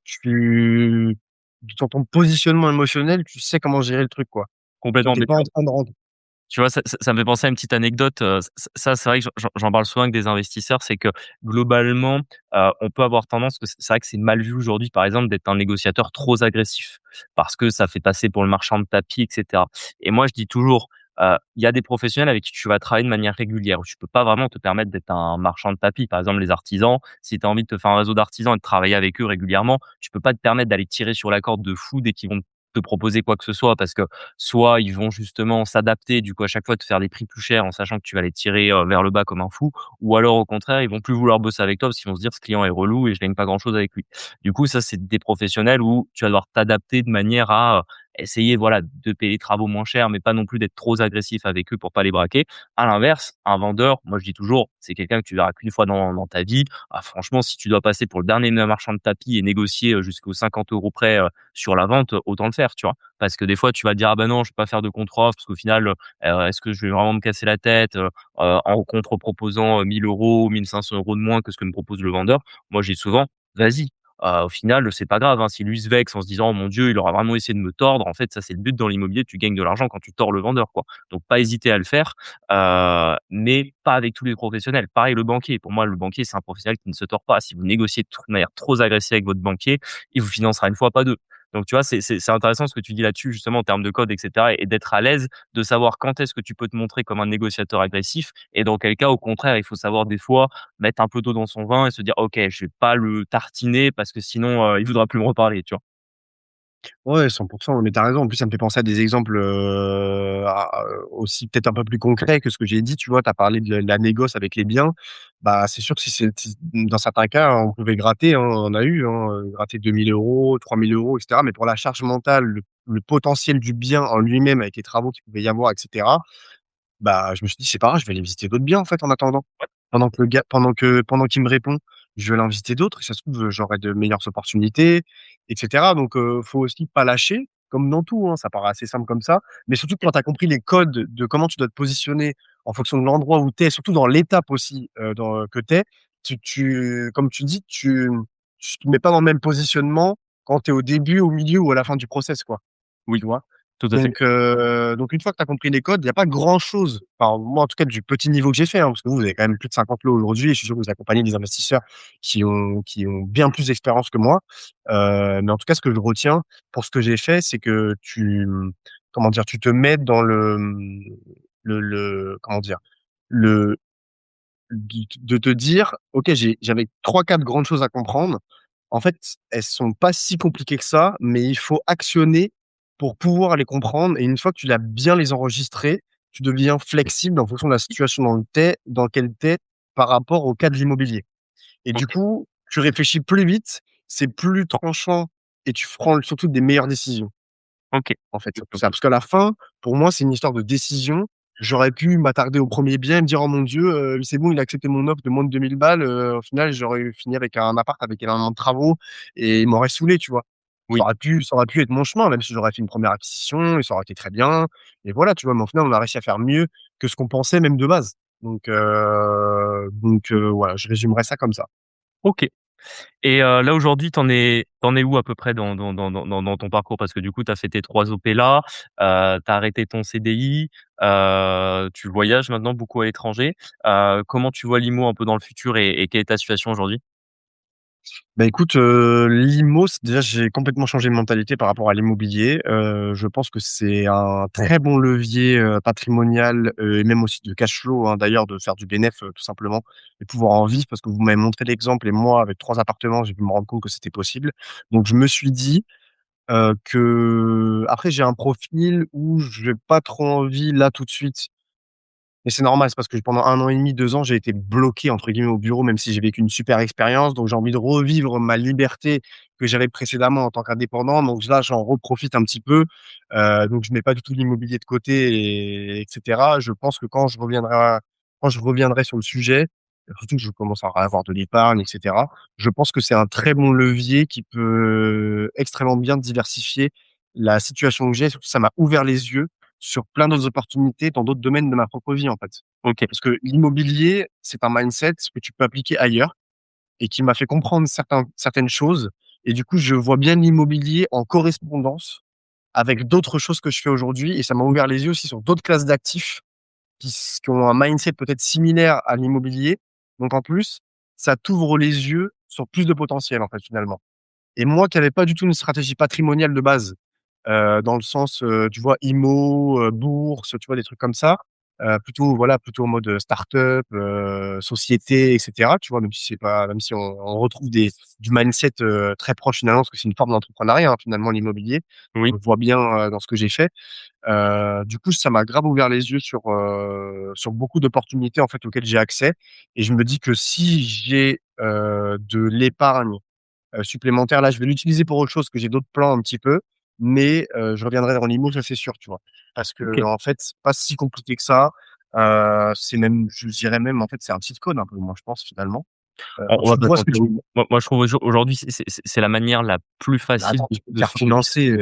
ton positionnement émotionnel, tu sais comment gérer le truc, quoi. Tu vois, Complètement. tu Mais pas en train de rentrer. tu vois, ça me fait penser à une petite anecdote, ça, c'est vrai que j'en parle souvent avec des investisseurs, c'est que globalement, on peut avoir tendance, que c'est vrai que c'est mal vu aujourd'hui, par exemple, d'être un négociateur trop agressif parce que ça fait passer pour le marchand de tapis et cetera. Et moi, je dis toujours, il y a des professionnels avec qui tu vas travailler de manière régulière, où tu peux pas vraiment te permettre d'être un marchand de tapis. Par exemple, les artisans, si tu as envie de te faire un réseau d'artisans et de travailler avec eux régulièrement, tu peux pas te permettre d'aller tirer sur la corde de fou dès qu'ils vont te proposer quoi que ce soit, parce que soit ils vont justement s'adapter, du coup, à chaque fois te faire des prix plus chers en sachant que tu vas les tirer, vers le bas comme un fou, ou alors au contraire, ils vont plus vouloir bosser avec toi parce qu'ils vont se dire: «Ce client est relou et je gagne pas grand chose avec lui». Du coup, ça, c'est des professionnels où tu vas devoir t'adapter de manière à, essayer, voilà, de payer les travaux moins cher, mais pas non plus d'être trop agressif avec eux pour pas les braquer. À l'inverse, un vendeur, moi je dis toujours, c'est quelqu'un que tu verras qu'une fois dans ta vie. Ah franchement, si tu dois passer pour le dernier marchand de tapis et négocier, jusqu'aux 50 € près, sur la vente, autant le faire, tu vois? Parce que des fois, tu vas te dire: «Ah bah non, je vais pas faire de contre-offre parce qu'au final, est-ce que je vais vraiment me casser la tête, en contre-proposant, 1 000 € ou 1 500 € de moins que ce que me propose le vendeur?» Moi, je dis souvent: «Vas-y, au final, c'est pas grave, hein». Si lui se vexe en se disant: «Oh mon Dieu, il aura vraiment essayé de me tordre», en fait, ça, c'est le but dans l'immobilier, tu gagnes de l'argent quand tu tords le vendeur, quoi. Donc pas hésiter à le faire, mais pas avec tous les professionnels. Pareil, le banquier, pour moi, le banquier, c'est un professionnel qui ne se tord pas. Si vous négociez de manière trop agressive avec votre banquier, il vous financera une fois, pas 2. Donc tu vois, c'est intéressant ce que tu dis là-dessus, justement, en termes de code et cetera, et d'être à l'aise, de savoir quand est-ce que tu peux te montrer comme un négociateur agressif et dans quel cas, au contraire, il faut savoir des fois mettre un peu d'eau dans son vin et se dire: «OK, je vais pas le tartiner parce que sinon, il voudra plus me reparler», tu vois? Ouais, 100. Mais tu raison. En plus, ça me fait penser à des exemples, aussi peut-être un peu plus concrets que ce que j'ai dit, tu vois? Tu as parlé de la négoce avec les biens. Bah, c'est sûr que si dans certains cas, on pouvait gratter, hein, on a eu, hein, gratter 2 000 €, 3 000 € et cetera. Mais pour la charge mentale, le potentiel du bien en lui-même avec les travaux qu'il pouvait y avoir et cetera, bah, je me suis dit: «C'est pas grave, je vais aller visiter d'autres biens, en fait, en attendant». Pendant que le gars pendant qu'il me répond, je vais en visiter d'autres et ça se trouve, j'aurai de meilleures opportunités et cetera. Donc faut aussi pas lâcher, comme dans tout, hein. Ça paraît assez simple comme ça, mais surtout quand tu as compris les codes de comment tu dois te positionner en fonction de l'endroit où tu es, surtout dans l'étape aussi, que tu es, comme tu dis, tu te mets pas dans le même positionnement quand tu es au début, au milieu ou à la fin du process, quoi. Oui, Tu vois? tout à fait. Donc une fois que tu as compris les codes, il y a pas grand-chose, enfin moi en tout cas du petit niveau que j'ai fait, hein, parce que vous avez quand même plus de 50 lots aujourd'hui et je suis sûr que vous accompagnez des investisseurs qui ont bien plus d'expérience que moi. Mais en tout cas, ce que je retiens pour ce que j'ai fait, c'est que comment dire? Tu te mets dans le comment dire? Le de te dire: «OK, j'avais trois quatre grandes choses à comprendre. En fait, elles sont pas si compliquées que ça, mais il faut actionner pour pouvoir les comprendre et une fois que tu l'as bien les enregistrées, tu deviens flexible en fonction de la situation dans laquelle tu es par rapport au cas de l'immobilier et du OK, coup, tu réfléchis plus vite, c'est plus tranchant et tu prends surtout des meilleures décisions». OK, En fait, c'est OK, ça. OK. Parce qu'à la fin, pour moi, c'est une histoire de décision. J'aurais pu m'attarder au premier bien et me dire: «Oh mon Dieu, c'est bon, il a accepté mon offre de moins de 2 000 balles», au final, j'aurais fini avec un appart avec énormément de travaux et il m'aurait saoulé, tu vois? Oui. Ça aurait pu être mon chemin, même si j'aurais fait une première acquisition et ça aurait été très bien et voilà, tu vois? Mais au final, on a réussi à faire mieux que ce qu'on pensait même de base. Voilà, je résumerais ça comme ça. OK. Et là, aujourd'hui, t'en es où à peu près dans ton parcours? Parce que du coup, tu as fait tes 3 OP là, tu as arrêté ton CDI, tu voyages maintenant beaucoup à l'étranger. Comment tu vois l'IMO un peu dans le futur et quelle est ta situation aujourd'hui? Bah, écoute, l'IMO, déjà, j'ai complètement changé de mentalité par rapport à l'immobilier. Je pense que c'est un très bon levier, patrimonial, et même aussi de cash flow, hein, d'ailleurs, de faire du bénéf, tout simplement et pouvoir en vivre parce que vous m'avez montré l'exemple et moi, avec 3 appartements, j'ai pu me rendre compte que c'était possible. Donc je me suis dit, après j'ai un profil où j'ai pas trop envie, là, tout de suite, mais c'est normal, c'est parce que pendant 1 an et demi, 2 ans, j'ai été «bloqué» entre guillemets au bureau, même si j'ai vécu une super expérience. Donc j'ai envie de revivre ma liberté que j'avais précédemment en tant qu'indépendant. Donc là, j'en reprofite un petit peu. Donc je mets pas du tout l'immobilier de côté et cetera. Je pense que quand je reviendrai sur le sujet, surtout que je commence à avoir de l'épargne et cetera, je pense que c'est un très bon levier qui peut extrêmement bien diversifier la situation que j'ai. Surtout ça m'a ouvert les yeux sur plein d'autres opportunités dans d'autres domaines de ma propre vie, en fait. OK, Parce que l'immobilier, c'est un mindset que tu peux appliquer ailleurs et qui m'a fait comprendre certaines choses. Et du coup, je vois bien l'immobilier en correspondance avec d'autres choses que je fais aujourd'hui, et ça m'a ouvert les yeux aussi sur d'autres classes d'actifs qui ont un mindset peut-être similaire à l'immobilier. Donc en plus, ça t'ouvre les yeux sur plus de potentiel, en fait, finalement. Et moi qui avais pas du tout une stratégie patrimoniale de base, dans le sens, tu vois, IMO, bourse, tu vois, des trucs comme ça, plutôt, voilà, plutôt en mode, start-up, société et cetera, tu vois? Même si on retrouve du mindset, très proche finalement, parce que c'est une forme d'entrepreneuriat, hein, finalement, l'immobilier. Oui. On le voit bien, dans ce que j'ai fait. Du coup, ça m'a grave ouvert les yeux sur beaucoup d'opportunités, en fait, auxquelles j'ai accès, et je me dis que si j'ai, de l'épargne supplémentaire. Là, je vais l'utiliser pour autre chose, que j'ai d'autres plans un petit peu, mais je reviendrai dans l'IMO, ça c'est sûr, tu vois? Parce que OK. en fait, c'est pas si compliqué que ça. C'est même, je dirais même, en fait, c'est un cheat code un peu, moi, je pense, finalement. Quand On va tu pas vois se ce que mentir, tu oui. Moi je trouve aujourd'hui c'est la manière la plus facile attends, tu peux te de faire s'enrichir. financer,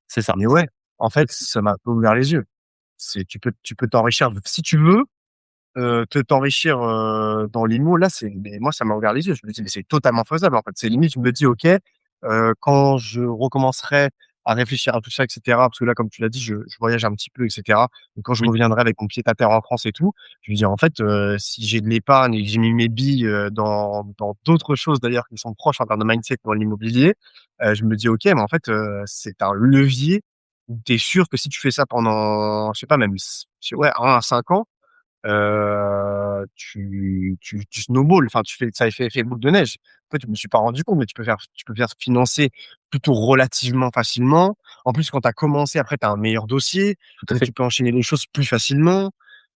C'est ça. mais ouais, en fait, ça m'a un peu ouvert les yeux. Tu peux t'enrichir si tu veux. T'enrichir, dans l'IMO, là, mais moi, ça m'a ouvert les yeux. Je me dis: «Mais c'est totalement faisable, en fait». C'est limite, je me dis: «OK, quand je recommencerai à réfléchir à tout ça et cetera», parce que là, comme tu l'as dit, je voyage un petit peu et cetera. Donc quand je Oui. reviendrai avec mon pied à terre en France et tout, je me dis: «En fait, si j'ai de l'épargne et que j'ai mis mes billes, dans d'autres choses d'ailleurs qui sont proches en termes de mindset dans l'immobilier», je me dis: «OK, mais en fait, c'est un levier où tu es sûr que si tu fais ça pendant, je sais pas, même ouais, 1 à 5 ans, tu snowballs, enfin, tu fais ça effet boule de neige. En fait, je me suis pas rendu compte, mais tu peux faire financer plutôt relativement facilement. En plus, quand tu as commencé, après, tu as un meilleur dossier, Tout à donc fait. tu peux enchaîner les choses plus facilement.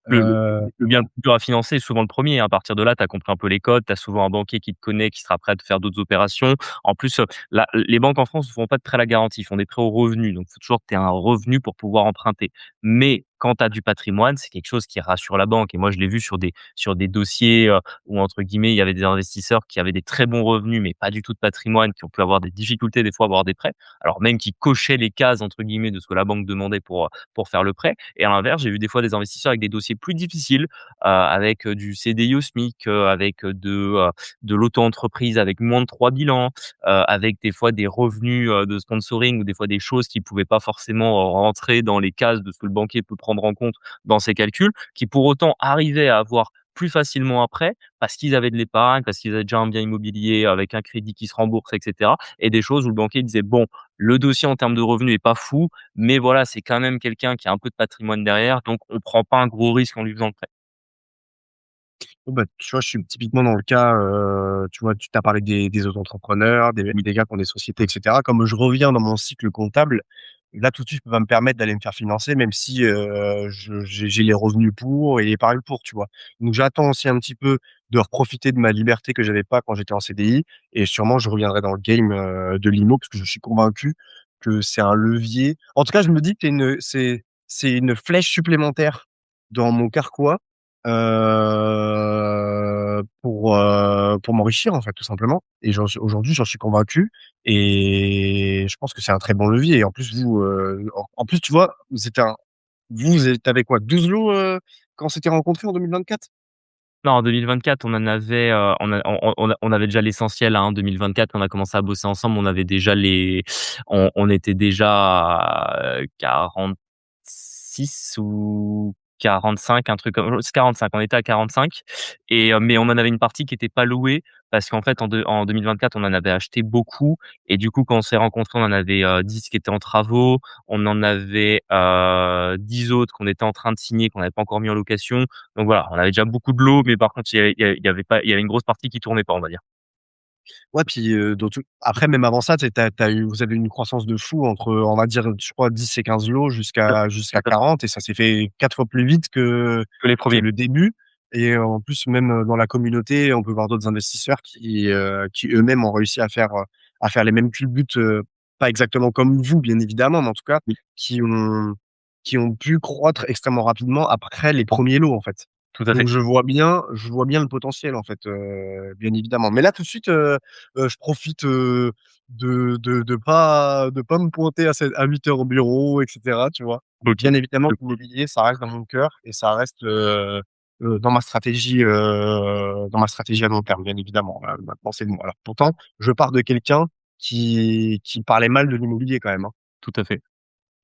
Le le Heu, le bien le plus dur à financer est souvent le premier. À partir de là, tu as compris un peu les codes, tu as souvent un banquier qui te connaît, qui sera prêt à te faire d'autres opérations. En plus, la les banques en France ne font pas de prêts à la garantie, ils font des prêts au revenu. Donc, il faut toujours que tu aies un revenu pour pouvoir emprunter. Mais quand tu as du patrimoine, c'est quelque chose qui rassure la banque, et moi, je l'ai vu sur des dossiers, où entre guillemets, il y avait des investisseurs qui avaient des très bons revenus, mais pas du tout de patrimoine, qui ont pu avoir des difficultés des fois à avoir des prêts, alors même qu'ils cochaient les cases entre guillemets de ce que la banque demandait pour faire le prêt. Et à l'inverse, j'ai vu des fois des investisseurs avec des dossiers plus difficiles, avec, du CDI au SMIC, avec, de l'auto-entreprise avec moins de 3 bilans, avec des fois des revenus, de sponsoring, ou des fois des choses qui pouvaient pas forcément rentrer dans les cases de ce que le banquier peut prendre en compte dans ses calculs, qui pour autant arrivaient à avoir plus facilement après, parce qu'ils avaient de l'épargne, parce qu'ils avaient déjà un bien immobilier avec un crédit qui se rembourse et cetera, et des choses où le banquier disait: «Bon, le dossier en termes de revenus est pas fou, mais voilà, c'est quand même quelqu'un qui a un peu de patrimoine derrière, donc on prend pas un gros risque en lui faisant le prêt». Bon, bah, tu vois, je suis typiquement dans le cas, tu vois, tu t'as parlé des auto-entrepreneurs, Oui, des gars qui ont des sociétés et cetera. Comme je reviens dans mon cycle comptable, là, tout de suite, je peux pas me permettre d'aller me faire financer, même si, j'ai les revenus pour et l'épargne pour, tu vois? Donc j'attends aussi un petit peu de reprofiter de ma liberté que j'avais pas quand j'étais en CDI, et sûrement je reviendrai dans le game, de l'IMO, parce que je suis convaincu que c'est un levier. En tout cas, je me dis que c'est une flèche supplémentaire dans mon carquois, pour m'enrichir, en fait, tout simplement, et aujourd'hui, j'en suis convaincu, et je pense que c'est un très bon levier. Et en plus, en plus, tu vois, vous êtes avec quoi? 12 lots, quand on s'était rencontrés en 2024? non, en 2024, on en avait, on avait déjà l'essentiel, hein. En 2024, quand on a commencé à bosser ensemble, on avait déjà on était déjà à 46 ou 45, un truc comme c'est 45, on était à 45, et mais on en avait une partie qui était pas louée, parce qu'en fait, en 2024, on en avait acheté beaucoup, et du coup, quand on s'est rencontrés, on en avait, 10 qui étaient en travaux. On en avait, 10 autres qu'on était en train de signer, qu'on n'avait pas encore mis en location. Donc voilà, on avait déjà beaucoup de lots, mais par contre, il y avait pas, il y avait une grosse partie qui tournait pas, on va dire. Ouais, puis, dans tout après, même avant ça, vous avez eu une croissance de fou entre, on va dire, je crois 10 et 15 lots Tout jusqu'à à fait, 40, et ça s'est fait 4 fois plus vite que les que premiers. le début. Et en plus, même, dans la communauté, on peut voir d'autres investisseurs qui eux-mêmes ont réussi à faire les mêmes culbutes, pas exactement comme vous, bien évidemment, mais en tout cas, Oui, qui ont qui ont pu croître extrêmement rapidement après les premiers lots, en fait. tout à Donc fait. je vois bien le potentiel, en fait, bien évidemment. Mais là, tout de suite, je profite, de pas me pointer à 8 heures au bureau et cetera, tu vois? OK. Bien évidemment que l'immobilier, ça reste dans mon cœur, et ça reste, dans ma stratégie à long terme, bien évidemment, maintenant c'est le moi. Alors pourtant, je pars de quelqu'un qui parlait mal de l'immobilier quand même, hein. Tout à fait.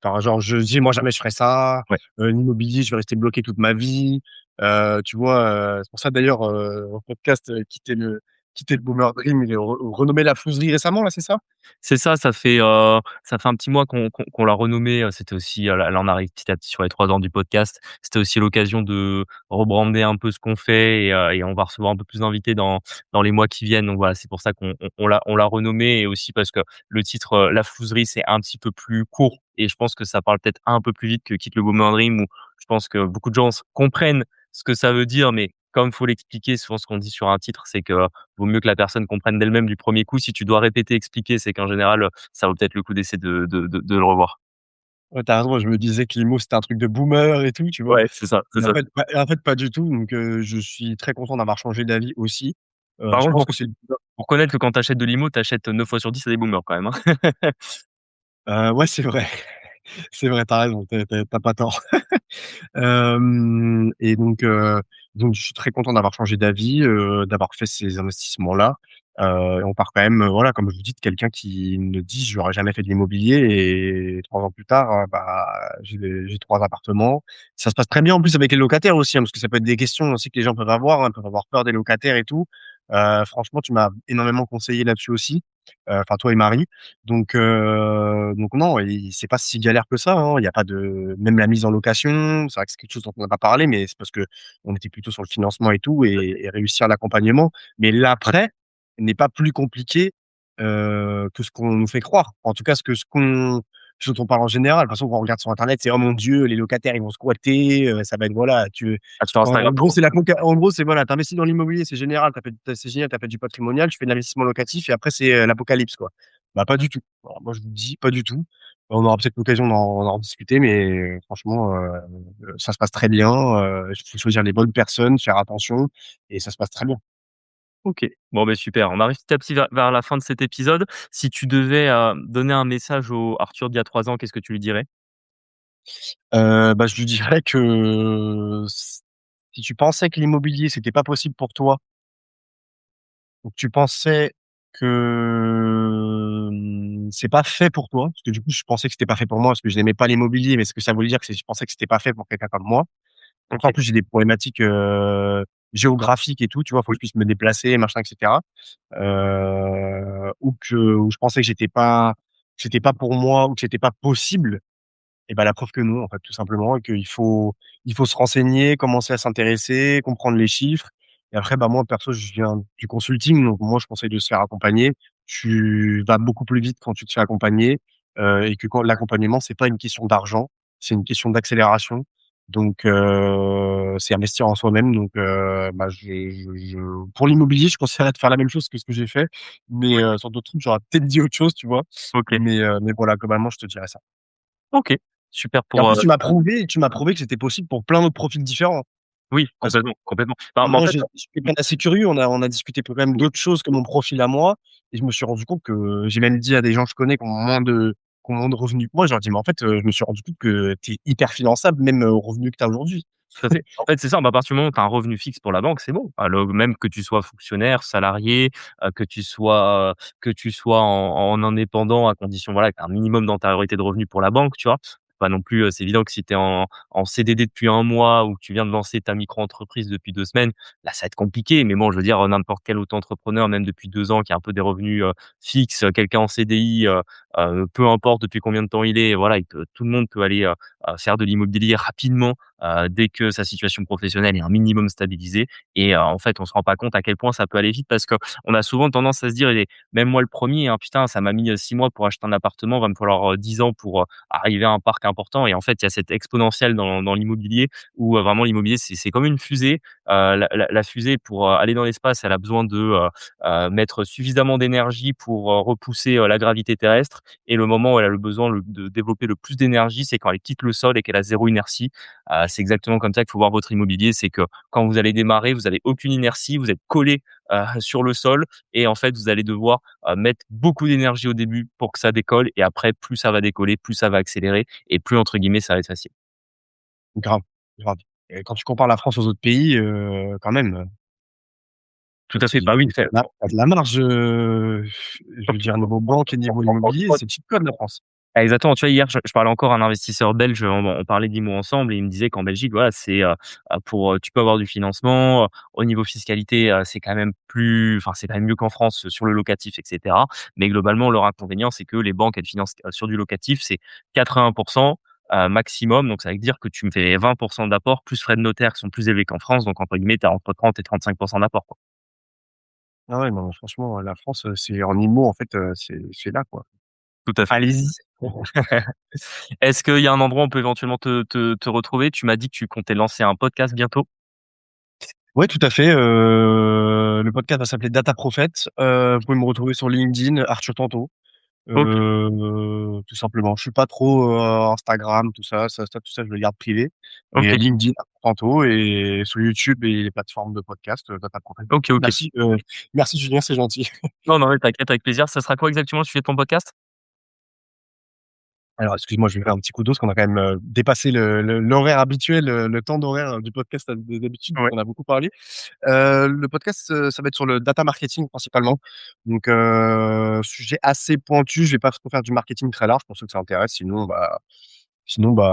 Enfin, genre, je dis: «Moi, jamais je ferais ça, Ouais. l'immobilier, je vais rester bloqué toute ma vie». Tu vois? C'est pour ça d'ailleurs, au podcast, Quitter le boomer dream, il est renommé La Flouserie récemment là, c'est ça? C'est ça, ça fait un petit mois qu'on l'a renommé, c'était aussi, là on arrive petit à petit sur les 3 ans du podcast. C'était aussi l'occasion de rebrander un peu ce qu'on fait et on va recevoir un peu plus d'invités dans les mois qui viennent. Donc voilà, c'est pour ça qu'on l'a renommé et aussi parce que le titre, La Flouserie, c'est un petit peu plus court et je pense que ça parle peut-être un peu plus vite que Quitte le Boomer Dream où je pense que beaucoup de gens comprennent ce que ça veut dire, mais comme il faut l'expliquer, souvent ce qu'on dit sur un titre, c'est que vaut mieux que la personne comprenne d'elle-même du premier coup. Si tu dois répéter, expliquer, c'est qu'en général, ça vaut peut-être le coup d'essayer de le revoir. Ouais, tu raison, je me disais que l'IMO, c'était un truc de boomer et tout, tu vois? Ouais, c'est ça, c'est ça. En fait, pas du tout, donc je suis très content d'avoir changé d'avis aussi. Par Je contre, pense que c'est pour connaître que quand tu achètes de l'IMO, tu achètes 9 fois sur 10 à des boomers quand même, hein. ouais, c'est vrai. C'est vrai, tu as raison, tu pas tort. Donc je suis très content d'avoir changé d'avis, d'avoir fait ces investissements-là. Et on part quand même, voilà, comme je vous dis, de quelqu'un qui me dit: «J'aurais jamais fait de l'immobilier» et 3 ans plus tard, bah, j'ai 3 appartements. Ça se passe très bien en plus avec les locataires aussi, hein, parce que ça peut être des questions aussi que les gens peuvent avoir, hein, peuvent avoir peur des locataires et tout. Franchement, tu m'as énormément conseillé là-dessus aussi, enfin toi et Marie. Donc non, et c'est pas si galère que ça, hein. Il y a pas de même la mise en location, c'est vrai que c'est quelque chose dont on n'a pas parlé, mais c'est parce qu'on était plutôt sur le financement et tout et réussir l'accompagnement. Mais l'après n'est pas plus compliqué, que ce qu'on nous fait croire. En tout cas, ce dont on parle en général. De toute façon, quand on regarde sur internet, c'est: «Oh mon Dieu, les locataires, ils vont squatter, ça va être voilà, tu» Ah, sur en Instagram, gros, c'est en gros, c'est voilà, tu investis dans l'immobilier, c'est général, c'est génial, tu as fait du patrimonial, tu fais de l'investissement locatif et après c'est, l'apocalypse, quoi. Bah, pas du tout. Alors moi, je vous le dis, pas du tout. On aura peut-être l'occasion d'en rediscuter, mais franchement, ça se passe très bien, il faut choisir les bonnes personnes, faire attention et ça se passe très bien. OK. Bon, beh, super. On arrive petit à petit vers la fin de cet épisode. Si tu devais, donner un message au Arthur d'il y a 3 ans, qu'est-ce que tu lui dirais? Bah, je lui dirais que si tu pensais que l'immobilier, c'était pas possible pour toi ou que tu pensais que, c'est pas fait pour toi, parce que du coup, je pensais que c'était pas fait pour moi parce que je n'aimais pas l'immobilier, mais ce que ça voulait dire, c'est que je pensais que c'était pas fait pour quelqu'un comme moi. Après, en OK. plus, j'ai des problématiques, géographiques et tout, tu vois? Faut que je puisse me déplacer, machin et cetera. Ou je pensais que c'était pas pour moi ou que c'était pas possible. Et bah, la preuve que non, en fait, tout simplement et il faut se renseigner, commencer à s'intéresser, comprendre les chiffres et après, bah, moi, perso, je viens du consulting, donc moi, je conseille de se faire accompagner. Tu vas beaucoup plus vite quand tu te fais accompagner, et que quand l'accompagnement, c'est pas une question d'argent, c'est une question d'accélération. C'est investir en soi-même bah, pour l'immobilier, je conseillerais de faire la même chose que ce que j'ai fait, mais Ouais. sur d'autres trucs, j'aurais peut-être dit autre chose, tu vois? OK. Mais voilà, globalement, je te dirais ça. OK. Super Et en pour, plus, tu m'as prouvé que c'était possible pour plein d'autres profils différents. oui, Parce que complètement, complètement. Bah, en moi, fait, je suis quelqu'un d'assez curieux. On a discuté quand même d'autres choses que mon profil à moi et je me suis rendu compte que j'ai même dit à des gens que je connais qui ont moins de revenus que moi, je leur dis: «Mais en fait, je me suis rendu compte que tu es hyper finançable même, aux revenus que tu as aujourd'hui». tout à fait. En fait, c'est ça, bah, à partir du moment où tu as un revenu fixe pour la banque, c'est bon. Alors même que tu sois fonctionnaire, salarié, que tu sois en indépendant à condition, voilà, que tu un minimum d'antériorité de revenus pour la banque, tu vois? Pas non plus, c'est évident que si tu es en CDD depuis un mois ou que tu viens de lancer ta micro-entreprise depuis 2 semaines, là, ça va être compliqué. Mais bon, je veux dire, n'importe quel auto-entrepreneur, même depuis 2 ans, qui a un peu des revenus, fixes, quelqu'un en CDI, peu importe depuis combien de temps il est, voilà, tout le monde peut aller, faire de l'immobilier rapidement dès que sa situation professionnelle est un minimum stabilisée et en fait, on se rend pas compte à quel point ça peut aller vite parce qu'on a souvent tendance à se dire et même moi le premier hein: «Putain, ça m'a mis, 6 mois pour acheter un appartement, va me falloir, 10 ans pour, arriver à un parc important» et en fait, il y a cette exponentielle dans l'immobilier où, vraiment l'immobilier, c'est comme une fusée. La fusée pour, aller dans l'espace, elle a besoin de, mettre suffisamment d'énergie pour, repousser, la gravité terrestre et le moment où elle a le besoin de développer le plus d'énergie, c'est quand elle quitte le sol et qu'elle a zéro inertie. C'est exactement comme ça qu'il faut voir votre immobilier, c'est que quand vous allez démarrer, vous avez aucune inertie, vous êtes collé, sur le sol et en fait, vous allez devoir, mettre beaucoup d'énergie au début pour que ça décolle et après plus ça va décoller, plus ça va accélérer et plus entre guillemets «ça va être facile». Grave, grave. et quand tu compares la France aux autres pays, quand même, Tout à fait, bah, oui, c'est tu de la marge, je veux dire niveau banque et niveau immobilier, c'est cheat code la France. ah, exactement, tu vois, hier, je parlais encore à un investisseur belge, on parlait d'IMO ensemble et il me disait qu'en Belgique, voilà, c'est, pour, tu peux avoir du financement, au niveau fiscalité, c'est quand même plus enfin, c'est quand même mieux qu'en France, sur le locatif et cetera. Mais globalement, leur inconvénient, c'est que les banques, elles financent, sur du locatif, c'est 80 maximum. Donc ça veut dire que tu me fais 20 d'apport plus frais de notaire qui sont plus élevés qu'en France. Donc entre guillemets, tu as entre 30 et 35 d'apport, quoi. Ah ouais, non, franchement, la France, c'est en IMO en fait, c'est là, quoi. Tout à fait. Allez-y. Est-ce qu'il y a un endroit où on peut éventuellement te retrouver? Tu m'as dit que tu comptais lancer un podcast bientôt? Ouais, tout à fait, le podcast va s'appeler Data Prophet. Vous pouvez me retrouver sur LinkedIn, Arthur Tanto, OK, tout simplement. Je suis pas trop, Instagram, tout ça, je le garde privé, mais OK, LinkedIn, Arthur Tanto et sur YouTube et les plateformes de podcast, Data Prophet. OK, OK. Merci Julien, c'est gentil. Non, non, mais t'inquiète, avec plaisir. Ça sera quoi exactement le sujet de ton podcast? Alors excuse-moi, je vais faire un petit coup d'eau parce qu'on a quand même, dépassé l'horaire habituel, le temps d'horaire, du podcast, d'habitude, donc Ouais. on a beaucoup parlé. Le podcast, ça va être sur le data marketing principalement. Donc, sujet assez pointu. Je vais pas trop faire du marketing très large pour ceux que ça intéresse. Sinon,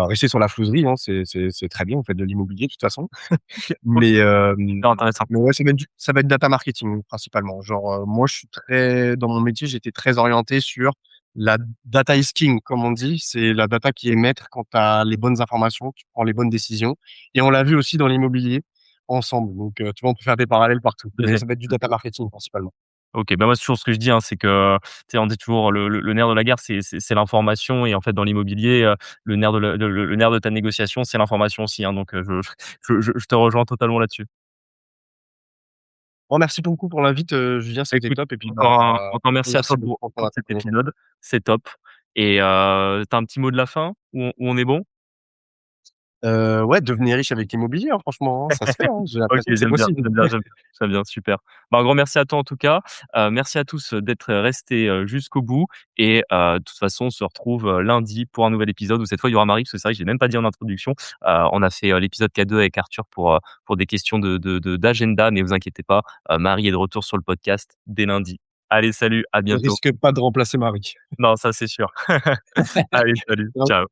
restez sur la flouserie, hein. C'est très bien. Vous faites de l'immobilier de toute façon. OK, OK, Mais, super intéressant. mais ouais, ça va être data marketing principalement. Genre, moi, je suis très dans mon métier, j'étais très orienté sur la data is king, comme on dit. C'est la data qui est maître quand tu as les bonnes informations, tu prends les bonnes décisions. Et on l'a vu aussi dans l'immobilier ensemble. Donc, tu vois, on peut faire des parallèles partout. Tout à Mais fait. ça va être du data marketing principalement. OK, bah, moi, c'est toujours ce que je dis, hein, c'est que, tu sais, on dit toujours le nerf de la guerre, c'est l'information et en fait, dans l'immobilier, le nerf de le nerf de ta négociation, c'est l'information aussi, hein, donc je te rejoins totalement là-dessus. Bon, merci beaucoup pour l'invite, Julien, c'était Écoute, top. Et puis, encore merci à toi merci beaucoup pour ton pour cet accompagnement. épisode, c'est top et tu un petit mot de la fin où on est bon? Ouais, devenir riche avec l'immobilier, hein, franchement, hein, ça se fait, hein. J'ai OK, l'impression que c'est j'aime bien, possible. j'aime bien, j'aime bien, super. Bah, un grand merci à toi en tout cas. Merci à tous, d'être restés, jusqu'au bout et de toute façon, on se retrouve, lundi pour un nouvel épisode où cette fois il y aura Marie, parce que c'est vrai que j'ai même pas dit en introduction. On a fait, l'épisode K2 avec Arthur pour des questions d'agenda, mais vous inquiétez pas, Marie est de retour sur le podcast dès lundi. Allez salut, à Je bientôt. risque pas de remplacer Marie. Non, ça c'est sûr. Allez, salut, ciao.